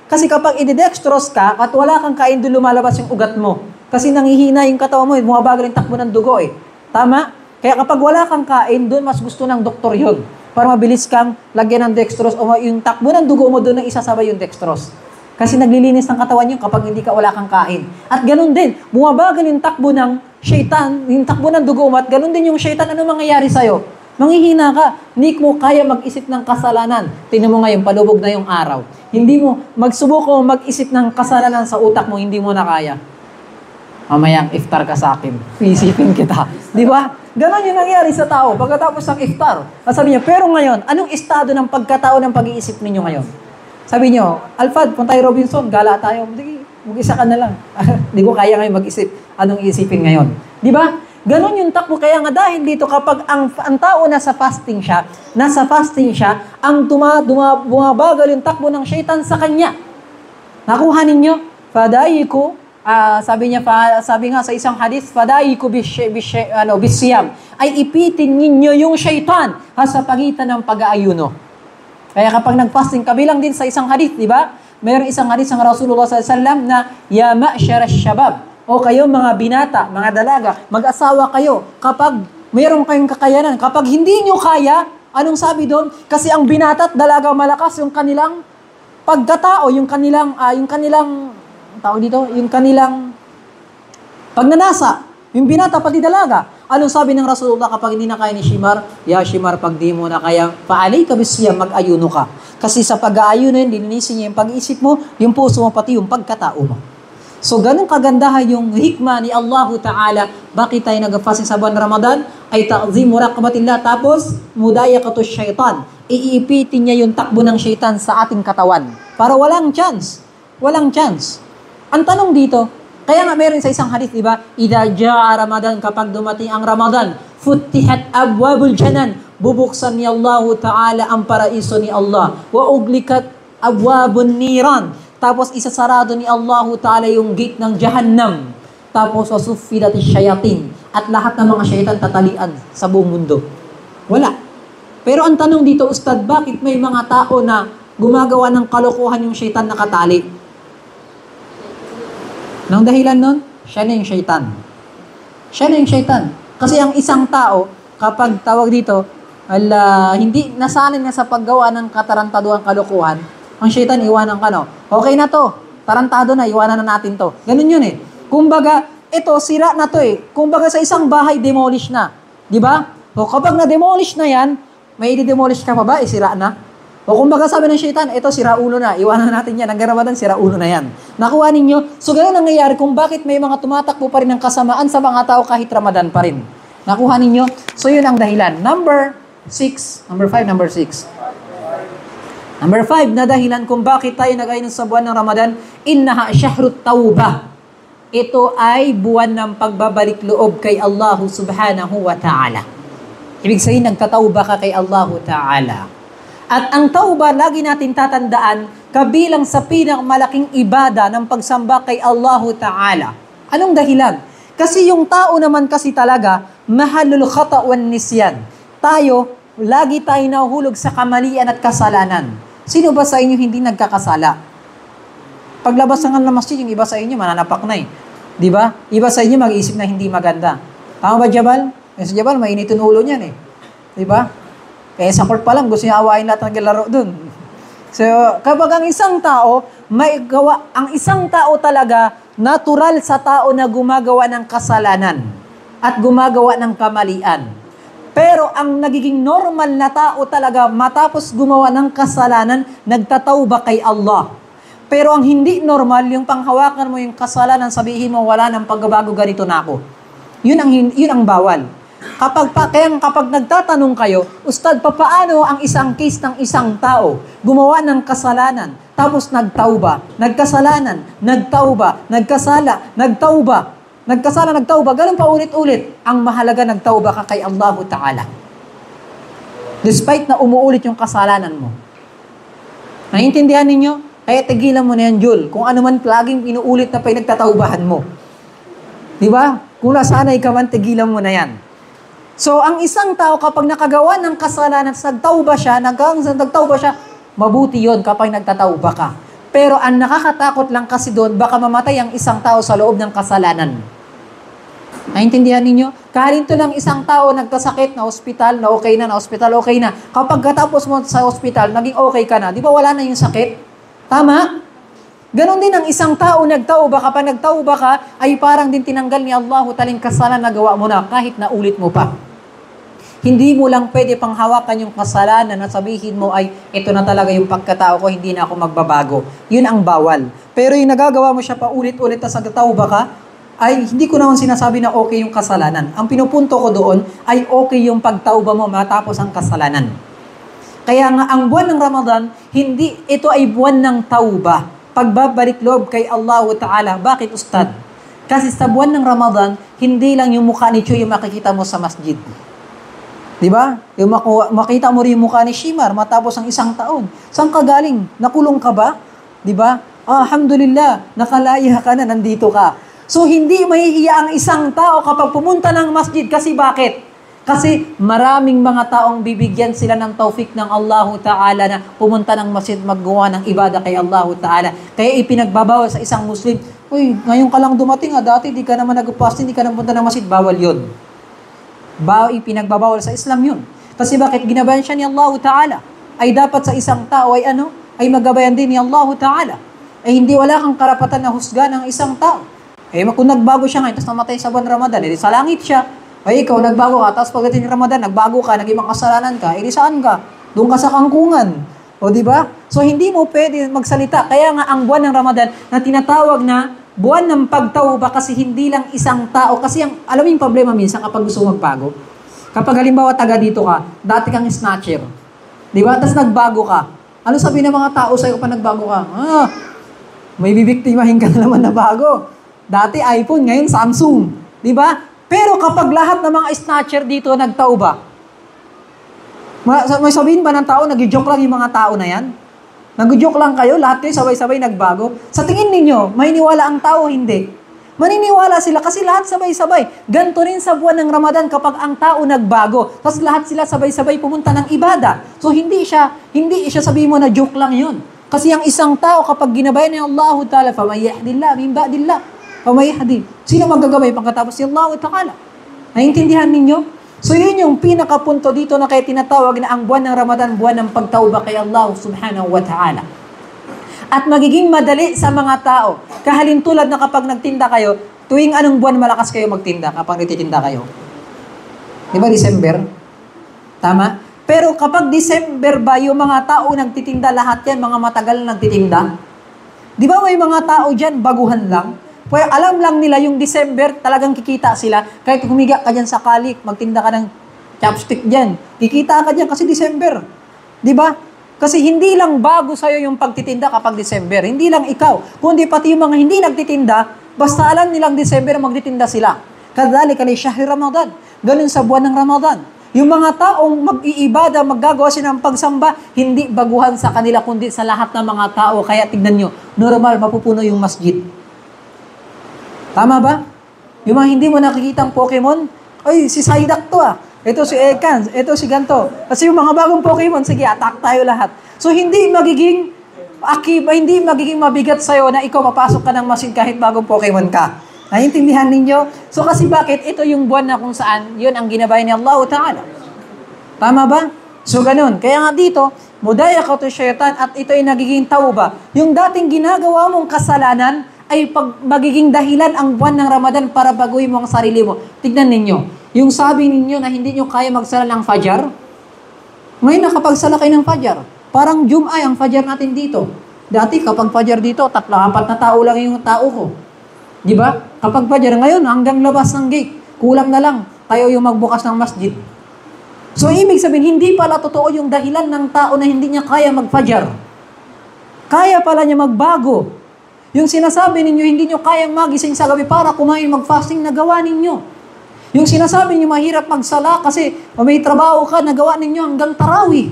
Kasi kapag ididextros ka, at wala kang kain, doon lumalabas yung ugat mo. Kasi nangihina yung katawan mo, bumabagal yung takbo ng dugo Tama? Kaya kapag wala kang kain, doon mas gusto ng doktor yun. Para mabilis kang lagyan ng dextrose o yung takbo ng dugo mo doon ang isasabay yung dextrose. Kasi naglilinis ng katawan yun kapag hindi ka wala kang kain. At ganun din, bumabagal yung takbo ng syaitan, yung takbo ng dugo mo, at ganun din yung syaitan, ano mangyayari sa'yo? Manghihina ka, hindi mo kaya mag-isip ng kasalanan. Tingnan mo ngayon, palubog na yung araw. Hindi mo, magsubok mo mag-isip ng kasalanan sa utak mo, hindi mo na kaya. Mamayang iftar ka sa akin, isipin kita. Di ba? Ganon yung nangyari sa tao pagkatapos ng iftar. Sabi niya, pero ngayon, anong estado ng pagkatao ng pag-iisip ninyo ngayon? Sabi niyo, Alfad, Puntay Robinson, gala tayo. Mag-isa ka na lang. Di ko kaya ngayon mag-isip. Anong isipin ngayon? Di ba? Ganon yung takbo. Kaya nga dahil dito, kapag ang tao nasa fasting siya, ang bumabagal yung takbo ng syaitan sa kanya. Nakuha ninyo? Fadayiku, sabi nga sa isang hadith, fadayiku bisiyam, ay ipitin ninyo yung syaitan sa pagitan ng pag-aayuno. Kaya kapag nag-fasting, kabilang din sa isang hadith, di ba? Mayroong isang hadith ng Rasulullah SAW na, ya ma'syar ash-shabab, o kayo mga binata, mga dalaga, mag-asawa kayo, kapag mayroong kayong kakayanan, kapag hindi nyo kaya, anong sabi doon? Kasi ang binata at dalaga malakas yung kanilang pagkatao, yung kanilang pagnanasa, yung binata pati dalaga. Anong sabi ng Rasulullah kapag hindi na kaya ni Shimar? Ya Shimar, pag di mo na kaya, paalay ka bisya, mag-ayuno ka. Kasi sa pag-aayuno yun, linisin niya yung pag-iisip mo, yung puso mo, pati yung pagkatao mo. So, ganun kagandahan yung hikmah ni Allah Ta'ala. Bakit tayo nag-fasting sa buwan Ramadan? Ay ta'zim muraqabatillah. Tapos, mudayaqatu syaitan. Iipitin niya yung takbo ng syaitan sa ating katawan. Para walang chance. Walang chance. Ang tanong dito, kaya nga meron sa isang hadith, di ba? Idha ja'a Ramadan, kapag dumating ang Ramadan, futtihat abwabul janan, bubuksan ni Allah Ta'ala ang paraiso ni Allah. Wa uglikat abwabun niran. Tapos isasarado ni Allah Ta'ala yung gate ng Jahannam. Tapos wasuffidat syayatin. At lahat ng mga syaitan tatalian sa buong mundo. Wala. Pero ang tanong dito, Ustad, bakit may mga tao na gumagawa ng kalokohan yung syaitan nakatali? Nang dahilan nun, siya na yung syaitan. Siya na yung syaitan. Kasi ang isang tao, kapag tawag dito, hindi nasanay na sa paggawa ng katarantaduhan kalokohan, ang syaitan iwanan ka, no? Okay na to, tarantado na, iwanan na natin to. Ganun yun eh. Kumbaga, ito, sira na to eh. Kumbaga sa isang bahay, demolish na. Di ba? O kapag na-demolish na yan, may i-demolish ka pa ba? Sira na. O kumbaga sabi ng syaitan, ito, sira ulo na. Iwanan natin yan. Ang Ramadan, sira ulo na yan. Nakuha ninyo? So, ganun ang nangyayari kung bakit may mga tumatakbo pa rin ng kasamaan sa mga tao kahit Ramadan pa rin. Nakuha ninyo? So, yun ang dahilan. Number 5, Number 5 na dahilan kung bakit tayo nag-ainon sa buwan ng Ramadan, innaha syahrut tawbah. Ito ay buwan ng pagbabalik loob kay Allah subhanahu wa ta'ala. Ibig sabihin, nagtatawba ka kay Allah ta'ala. At ang tawba, lagi natin tatandaan, kabilang sa pinakamalaking ibada ng pagsamba kay Allah ta'ala. Anong dahilan? Kasi yung tao naman kasi talaga, mahalul khata' wan nisyan. Tayo, lagi tayo nahuhulog sa kamalian at kasalanan. Sino ba sa inyo hindi nagkakasala? Paglabas ng masjid, yung iba sa inyo, mananapak na eh. Di ba? Iba sa inyo, mag-iisip na hindi maganda. Tama ba, Jabal? Sa Jabal, mainit yung ulo niyan eh. Di ba? Kaya sa court pa lang, gusto niya awain lahat ng laro dun. So, kapag ang isang tao, ang isang tao talaga, natural sa tao na gumagawa ng kasalanan at gumagawa ng kamalian. Pero ang nagiging normal na tao talaga, matapos gumawa ng kasalanan, nagtatawba kay Allah. Pero ang hindi normal, yung panghawakan mo yung kasalanan, sabihin mo, wala nang pagbabago, ganito na ako. Yun ang bawal. Kaya kapag nagtatanong kayo, Ustad, papaano ang isang case ng isang tao gumawa ng kasalanan, tapos nagtauba, nagkasalanan, nagtauba, nagkasala, nagtauba, nagkasala, nagtauba, ganun pa ulit-ulit. Ang mahalaga, nagtauba ka kay Allah Ta'ala. Despite na umuulit yung kasalanan mo. Naiintindihan ninyo? Kaya tigilan mo na yan, Jul. Kung ano man laging inuulit na pinagtataubahan mo. Di ba? Kung nasanay ka man, tigilan mo na yan. So, ang isang tao kapag nakagawa ng kasalanan, nagtauba siya, mabuti yon kapag nagtatauba ka. Pero ang nakakatakot lang kasi doon, baka mamatay ang isang tao sa loob ng kasalanan. Naintindihan ninyo? Karinto lang isang tao nagkasakit na ospital, na okay na okay na. Kapag katapos mo sa ospital, naging okay ka na. Di ba wala na yung sakit? Tama? Ganon din ang isang tao nagtauba. Kapag nagtauba ka, ay parang din tinanggal ni Allah taling kasalanan na gawa mo na kahit na ulit mo pa. Hindi mo lang pwede panghawakan yung kasalanan na sabihin mo ay ito na talaga yung pagkatao ko, hindi na ako magbabago. Yun ang bawal. Pero yung nagagawa mo siya pa ulit-ulit na sa nagtauba ka, ay hindi ko naman sinasabi na okay yung kasalanan. Ang pinupunto ko doon ay okay yung pagtauba mo matapos ang kasalanan. Kaya nga, ang buwan ng Ramadan, hindi ito ay buwan ng tauba. Pagbabalik loob kay Allah Ta'ala. Bakit, Ustad? Kasi sa buwan ng Ramadan, hindi lang yung mukha ni Chuy yung makikita mo sa masjid. Diba? Yung makita mo rin yung mukha ni Shimar matapos ang isang taon. Saan ka galing? Nakulong ka ba? Diba? Alhamdulillah, nakalaya ka na, nandito ka. So, hindi mahihiya ang isang tao kapag pumunta ng masjid. Kasi bakit? Kasi maraming mga taong bibigyan sila ng taufik ng Allah Ta'ala na pumunta ng masjid maggawa ng ibada kay Allah Ta'ala. Kaya ipinagbabawal sa isang Muslim, uy, ngayon ka lang dumating dati di ka naman nag-fasting, di ka naman punta ng masjid, bawal yun. Ipinagbabawal sa Islam yun. Kasi bakit ginabayan siya ni Allah Ta'ala? Ay dapat sa isang tao ay magabayan din ni Allah Ta'ala. Ay hindi wala kang karapatan na husga ng isang tao. Kung nagbago siya ngayon, tapos namatay sa buwan Ramadan, sa langit siya. Ay, ikaw, nagbago ka, tapos pagdating ng Ramadan, nagbago ka, naging makasalanan ka, saan ka? Doon ka sa kangkungan. O, di ba? So, hindi mo pwede magsalita. Kaya nga, ang buwan ng Ramadan na tinatawag na buwan ng pagtauba kasi hindi lang isang tao. Kasi, alam mo yung problema minsan kapag gusto magbago? Kapag halimbawa, taga dito ka, dati kang snatcher. Di ba? Tapos nagbago ka. Ano sabi ng mga tao sa'yo kapag nagbago ka? May bibiktimahin ka na naman na bago. Dati iPhone, ngayon Samsung. Di ba? Pero kapag lahat ng mga snatcher dito nagtauba, may sabihin ba ng tao, nag-joke lang yung mga tao na yan? Nag-joke lang kayo, lahat kayo sabay-sabay nagbago? Sa tingin ninyo, may niwala ang tao, hindi? Maniniwala sila kasi lahat sabay-sabay. Ganto rin sa buwan ng Ramadan kapag ang tao nagbago. Tapos lahat sila sabay-sabay pumunta ng ibada. So hindi siya sabihin mo na joke lang yun. Kasi ang isang tao kapag ginabayan ni Allah Ta'ala, فَمَنْ يَهْدِ اللَّهُ مِنْ بَعْدِ اللَّهِ فَمَنْ يَهْدِ. Sino magagabay pagkatapos ni Allah Ta'ala? Naintindihan ninyo? So yun yung pinakapunto dito na kaya tinatawag na ang buwan ng Ramadan, buwan ng pagtauba kay Allah Subhanahu wa Ta'ala. At magiging madali sa mga tao. Kahalintulad na kapag nagtinda kayo, tuwing anong buwan malakas kayo magtinda kapag nagtitinda kayo? Di ba December? Tama? Pero kapag December ba, yung mga tao nagtitinda lahat yan, mga matagal na nagtitinda? Di ba may mga tao dyan, baguhan lang? Pero alam lang nila yung December, talagang kikita sila. Kahit humiga ka dyan sa kalik, magtinda ka ng chopstick dyan. Kikita ka dyan kasi December. Di ba? Kasi hindi lang bago sa'yo yung pagtitinda kapag December. Hindi lang ikaw. Kundi pati yung mga hindi nagtitinda, basta alam nilang December magtitinda sila. Kadhalika li syahri Ramadan. Ganun sa buwan ng Ramadan. Yung mga taong mag-iibada, maggagawa sila ng pagsamba, hindi baguhan sa kanila kundi sa lahat ng mga tao. Kaya tignan nyo, normal, mapupuno yung masjid. Tama ba? Yung mga hindi mo nakikitang Pokemon, ay, si Psyduck to ah. Ito si Ekans, ito si ganto. Kasi yung mga bagong Pokemon, sige, attack tayo lahat. So, hindi magiging mabigat sa'yo na ikaw papasok ka ng machine kahit bagong Pokemon ka. Naiintindihan ninyo? So, kasi bakit? Ito yung buwan na kung saan, yun ang ginabay ni Allah Ta'ala. Tama ba? So, ganun. Kaya nga dito, mudaya ka to syaitan at ito ay nagiging tauba. Yung dating ginagawa mong kasalanan, ay magiging dahilan ang buwan ng Ramadan para baguhin mo ang sarili mo. Tignan ninyo. Yung sabi ninyo na hindi nyo kaya magsala ng Fajar, ngayon nakapagsala kayo ng Fajar. Parang Jum'ay ang Fajar natin dito. Dati kapag Fajar dito, 3-4 na tao lang yung tao ko. Di ba? Kapag Fajar, ngayon hanggang labas ng gate, kulang na lang, tayo yung magbukas ng masjid. So ibig sabihin, hindi pala totoo yung dahilan ng tao na hindi niya kaya mag-Fajar. Kaya pala niya magbago. Yung sinasabi ninyo, hindi nyo kayang magising sa gabi para kumain, mag-fasting, nagawa ninyo. Yung sinasabi niyo mahirap magsala kasi may trabaho ka, nagawa ninyo hanggang tarawih.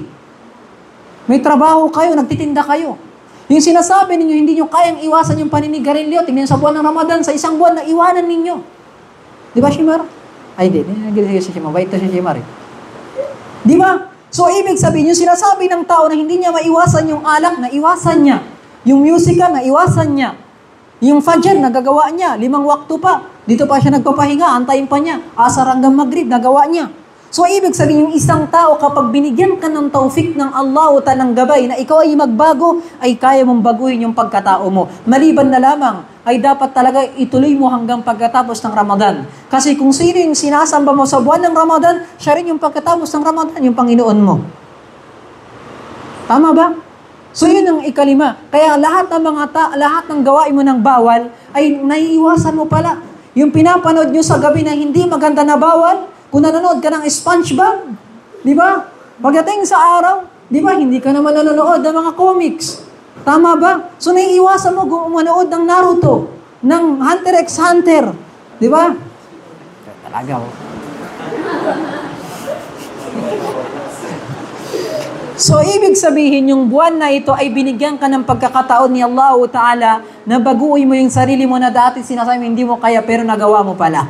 May trabaho kayo, nagtitinda kayo. Yung sinasabi ninyo, hindi nyo kayang iwasan yung paninigarilyo. Tingnan sa buwan ng Ramadan, sa isang buwan na iwanan ninyo. Di ba, Shimar? Ay, di. Si Shimar. Bait to si Shimar. Di ba? So, ibig sabihin, yung sinasabi ng tao na hindi niya maiwasan yung alak, na iwasan niya. Yung musika, na iwasan niya. Yung Fajr, nagagawa niya. 5 waktu pa. Dito pa siya nagpapahinga, antayin pa niya. Asar hanggang Maghrib, nagawa niya. So, ibig sabihin, yung isang tao, kapag binigyan ka ng taufik ng Allah o ng gabay na ikaw ay magbago, ay kaya mong baguhin yung pagkatao mo. Maliban na lamang, ay dapat talaga ituloy mo hanggang pagkatapos ng Ramadan. Kasi kung sino yung sinasamba mo sa buwan ng Ramadan, siya rin yung pagkatapos ng Ramadan, yung Panginoon mo. Tama ba? So, yun ang ikalima. Kaya lahat ng gawain mo ng bawal, ay naiiwasan mo pala. Yung pinapanood nyo sa gabi na hindi maganda na bawal, kung nanonood ka ng SpongeBob, di ba? Pagdating sa araw, di ba, hindi ka naman nanonood ng mga comics. Tama ba? So, naiiwasan mo manood ng Naruto, ng Hunter x Hunter. Di ba? Talaga, oh. So, ibig sabihin, yung buwan na ito ay binigyan ka ng pagkakataon ni Allah Ta'ala na baguhin mo yung sarili mo na dati sinasabi hindi mo kaya pero nagawa mo pala.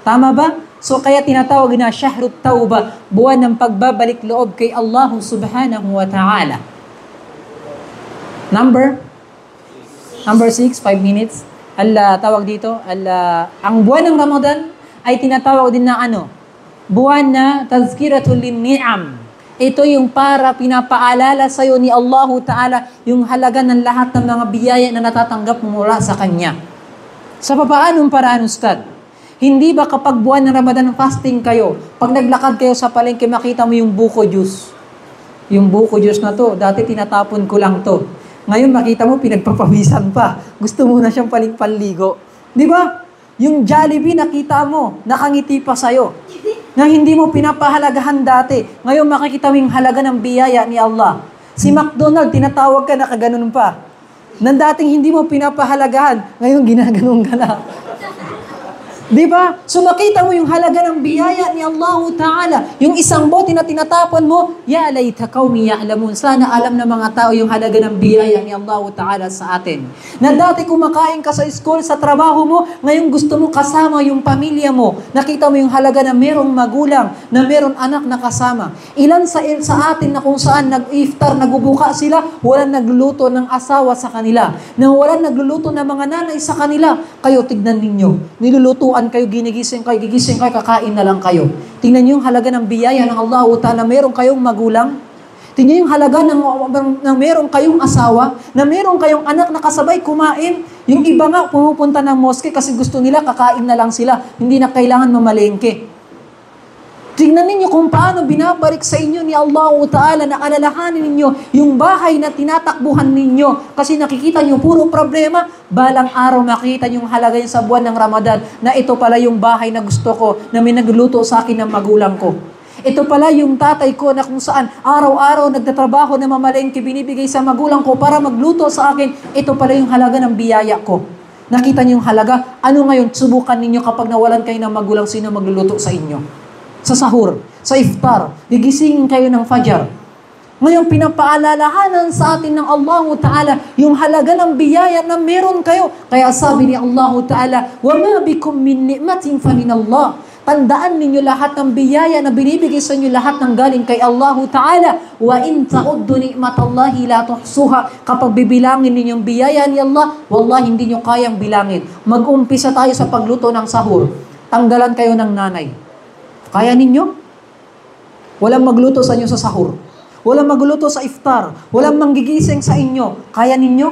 Tama ba? So, kaya tinatawag na Shahrut Tawbah, buwan ng pagbabalik loob kay Allah Subhanahu wa Ta'ala. Number 6, 5 minutes. Tawag dito, ang buwan ng Ramadan ay tinatawag din na buwan na Tazkiratul Ni'am. Ito yung para pinapaalala sa'yo ni Allah Ta'ala yung halaga ng lahat ng mga biyaya na natatanggap mo mula sa Kanya. Sa papaanong paraan, Ustad? Hindi ba kapag buwan ng Ramadan fasting kayo, pag naglakad kayo sa palengke, makita mo yung buko juice? Yung buko juice na to, dati tinatapon ko lang to. Ngayon makita mo, pinagpapawisan pa. Gusto mo na siyang panligo. Di ba? Yung Jollibee nakita mo, nakangiti pa sa'yo. Na hindi mo pinapahalagahan dati. Ngayon makikita mo yung halaga ng biyaya ni Allah. Si McDonald, tinatawag ka, nakaganon pa. Nang dating hindi mo pinapahalagahan, ngayon ginaganon ka na. Di ba? So makita mo yung halaga ng biyaya ni Allah Ta'ala. Yung isang bote na tinatapon mo, ya layta qaumi ya'lamun. Sana alam ng mga tao yung halaga ng biyaya ni Allah Ta'ala sa atin. Na dati kumakain ka sa school, sa trabaho mo, ngayon gusto mo kasama yung pamilya mo. Nakita mo yung halaga na merong magulang, na merong anak na kasama. Ilan sa atin na kung saan nag-iftar, nagbubuka sila, walang nagluluto ng asawa sa kanila. Na walang nagluluto ng mga nanay sa kanila. Kayo, tignan ninyo. Nilulutuan kayo, gigising kayo, kakain na lang kayo. Tingnan niyo yung halaga ng biyaya ng Allah Ta'ala, meron kayong magulang. Tingnan niyo yung halaga ng meron kayong asawa, na meron kayong anak na kasabay kumain. Yung iba nga, pumupunta ng mosque kasi gusto nila, kakain na lang sila. Hindi na kailangan mamalengke. Tingnan ninyo kung paano binabalik sa inyo ni Allah Ta'ala na alalahanin ninyo yung bahay na tinatakbuhan ninyo. Kasi nakikita nyo puro problema, balang araw makikita nyo yung halaga sa buwan ng Ramadan na ito pala yung bahay na gusto ko, na may nagluto sa akin ng magulang ko. Ito pala yung tatay ko na kung saan araw-araw nagtatrabaho na mamalengke, binibigay sa magulang ko para magluto sa akin. Ito pala yung halaga ng biyaya ko. Nakita nyo yung halaga? Ano ngayon, subukan ninyo kapag nawalan kayo ng magulang, sino magluluto sa inyo? Sa sahur, sa iftar, gigisingin kayo ng fajar. Ngayon, pinapaalalahanan sa atin ng Allah Ta'ala yung halaga ng biyaya na meron kayo. Kaya sabi ni Allah Ta'ala, وَمَا بِكُم مِّن نِعْمَةٍ فَمِنَ اللَّهِ. Tandaan ninyo lahat ng biyaya na binibigay sa inyo, lahat ng galing kay Allah Ta'ala. وَإِن تَعُدُّ نِعْمَةَ اللَّهِ لَا تُحْصُوهَا. Kapag bibilangin ninyong biyaya ni Allah, wallahi hindi nyo kayang bilangin. Mag-umpisa tayo sa pagluto ng sahur. Tanggalan kayo ng nanay. Kaya ninyo? Walang magluto sa inyo sa sahur. Walang magluto sa iftar. Walang manggigising sa inyo. Kaya ninyo?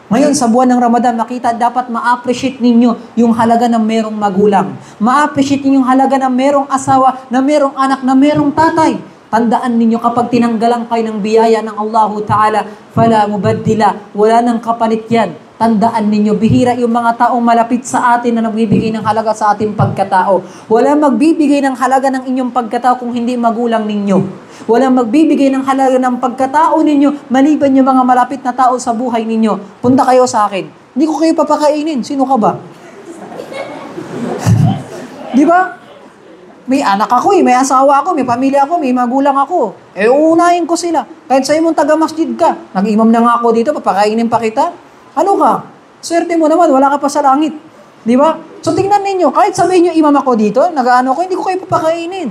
Ngayon, sa buwan ng Ramadan, makita dapat ma-appreciate ninyo yung halaga ng merong magulang. Ma-appreciate ninyo yung halaga ng merong asawa, na merong anak, na merong tatay. Tandaan ninyo kapag tinanggalan kayo ng biyaya ng Allah Ta'ala, fala mubaddila, wala nang kapalit yan. Tandaan ninyo, bihira yung mga taong malapit sa atin na nagbibigay ng halaga sa ating pagkatao. Wala magbibigay ng halaga ng inyong pagkatao kung hindi magulang ninyo. Wala magbibigay ng halaga ng pagkatao ninyo maliban yung mga malapit na tao sa buhay ninyo. Punta kayo sa akin. Hindi ko kayo papakainin. Sino ka ba? Di ba? May anak ako may asawa ako, may pamilya ako, may magulang ako. Uunahin ko sila. Kahit sa'yo mong taga-masjid ka, nag-imam na nga ako dito, papakainin pa kita. Ano ka? Swerte mo naman, wala ka pa sa langit. Di ba? So tingnan ninyo, kahit sabihin nyo imam ako dito, nag-ano ko, hindi ko kayo papakainin.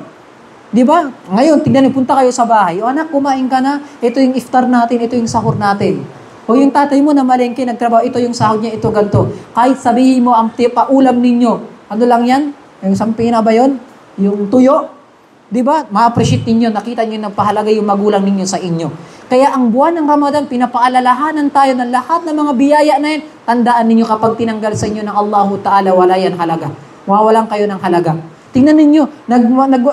Di ba? Ngayon, tingnan nyo, punta kayo sa bahay. O anak, kumain ka na, ito yung iftar natin, ito yung sahur natin. O yung tatay mo na malengke, nagtrabaho, ito yung sahur niya, ito ganito. Kahit sabihin mo, ang paulam ninyo, ano lang yan? Yung sampina ba yun? Yung tuyo? Di ba? Ma-appreciate ninyo, nakita nyo na pahalaga yung magulang ninyo sa inyo. Kaya ang buwan ng Ramadan, pinapaalalahanan tayo ng lahat ng mga biyaya na yan. Tandaan ninyo kapag tinanggal sa inyo ng Allah Ta'ala, wala yan halaga. Mawawalan kayo ng halaga. Tingnan ninyo,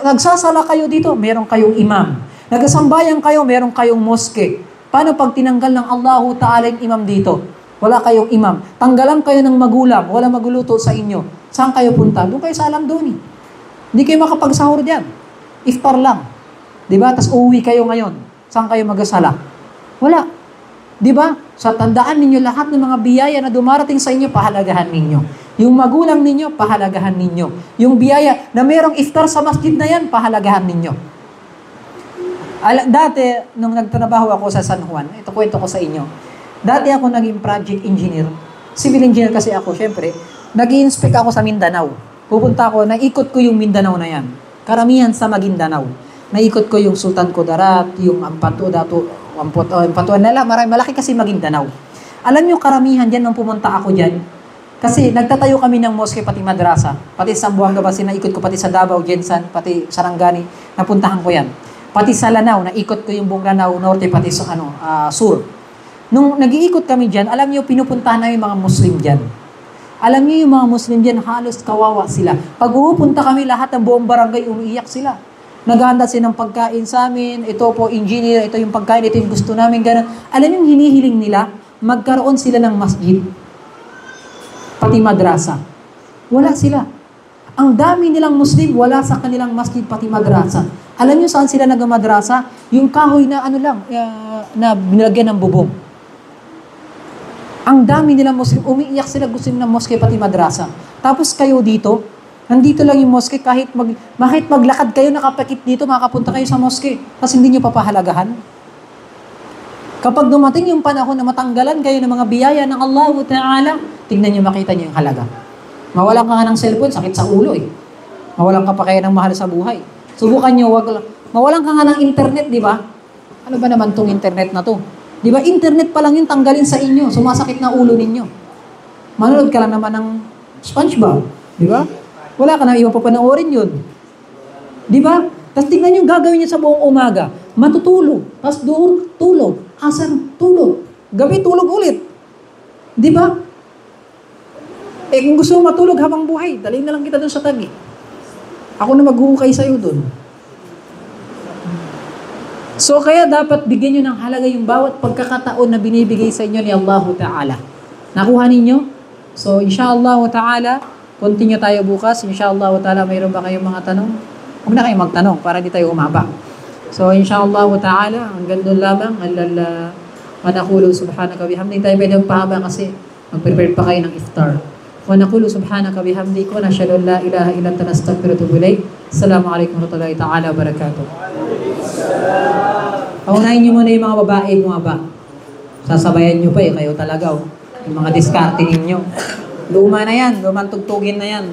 nagsasala kayo dito, meron kayong imam. Nagsambayan kayo, meron kayong moske. Paano pag tinanggal ng Allah Ta'ala yung imam dito? Wala kayong imam. Tanggalan kayo ng magulang, wala magluluto sa inyo. Saan kayo punta? Doon kayo sa Alamdoni. Hindi kayo makapagsahur diyan. Iftar lang. Diba? Tapos uuwi kayo ngayon. Saan kayo magasala? Wala. Diba? Sa tandaan ninyo lahat ng mga biyaya na dumarating sa inyo, pahalagahan ninyo. Yung magulang ninyo, pahalagahan ninyo. Yung biyaya na merong iftar sa masjid na yan, pahalagahan ninyo. Dati, nung nagtrabaho ako sa San Juan, ito kwento ko sa inyo. Dati ako naging project engineer. Civil engineer kasi ako, syempre. Nag-i-inspect ako sa Mindanao. Pupunta ako, naikot ko yung Mindanao na yan. Karamihan sa Maguindanao. Naikot ko yung Sultan Kudarat, yung Ampatuan nila, malaki kasi Maguindanao. Alam nyo, karamihan dyan nung pumunta ako dyan, kasi nagtatayo kami ng mosque pati madrasa, pati sa Buanga Basin, naikot ko pati sa Davao, Jensan, pati Sarangani, napuntahan ko yan. Pati sa Lanao, naikot ko yung buong Lanao Norte, pati sa Sur. Nung nag-iikot kami dyan, alam nyo, pinupuntahan namin yung mga Muslim dyan. Alam niyo yung mga Muslim dyan, halos kawawa sila. Pag pupunta kami, lahat ng buong barangay, umiiyak sila. Naghahanda sila ng pagkain sa amin, ito po, engineer, ito yung pagkain, ito yung gusto namin, gano'n. Alam niyo yung hinihiling nila, magkaroon sila ng masjid. Pati madrasa. Wala sila. Ang dami nilang Muslim, wala sa kanilang masjid, pati madrasa. Alam niyo saan sila nag-madrasa? Yung kahoy na na binilagyan ng bubong. Ang dami nilang Muslim, umiiyak sila, gusto nila ng mosque pati madrasa. Tapos kayo dito, nandito lang yung mosque, kahit maglakad kayo, nakapakit dito, makapunta kayo sa mosque. Kasi hindi nyo papahalagahan. Kapag dumating yung panahon na matanggalan kayo ng mga biyaya ng Allah Ta'ala, tignan nyo, makita nyo yung halaga. Mawalan ka nga ng cellphone, sakit sa ulo eh. Mawalan ka pa kaya ng mahal sa buhay. Subukan nyo, mawalan ka nga ng internet, di ba? Ano ba naman tong internet na to? Di ba, internet pa lang yung tanggalin sa inyo, sumasakit na ulo ninyo. Manonood ka lang naman ng SpongeBob, di ba? Wala ka na iba pa panoorin yun. Di ba? Tapos tingnan nyo, gagawin nyo sa buong umaga. Matutulog. Tapos doon, tulog. Asar, tulog. Gabi, tulog ulit. Di ba? Eh, kung gusto mo matulog habang buhay, dalhin na lang kita doon sa tagi. Ako na maghuhukay sa'yo doon. So, kaya dapat bigyan nyo ng halaga yung bawat pagkakataon na binibigay sa inyo ni Allah Ta'ala. Nakuha ninyo? So, insyaAllah Ta'ala, continue tayo bukas. InsyaAllah Ta'ala, mayroon ba kayong mga tanong? Huwag na kayong magtanong para di tayo umaba. So, insyaAllah ta'ala, hanggang doon lamang, wa naqulu subhanaka bihamdi. Tayo pwede pahaba kasi mag-prepare pa kayo ng iftar. Wa naqulu subhanaka bihamdi ko, nashhadu an la ilaha illa anta nastaghfiruka wa atubu ilayk. Assalamualaikum warahmatullahi ta'ala wabarakatuh. Paunahin niyo muna yung mga babae bumaba. Sasabayan niyo pa eh, kayo talaga oh. Yung mga diskarte ninyo. Luma na yan, lumang tugtugin na yan.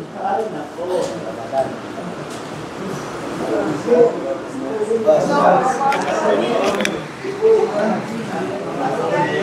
Thank you.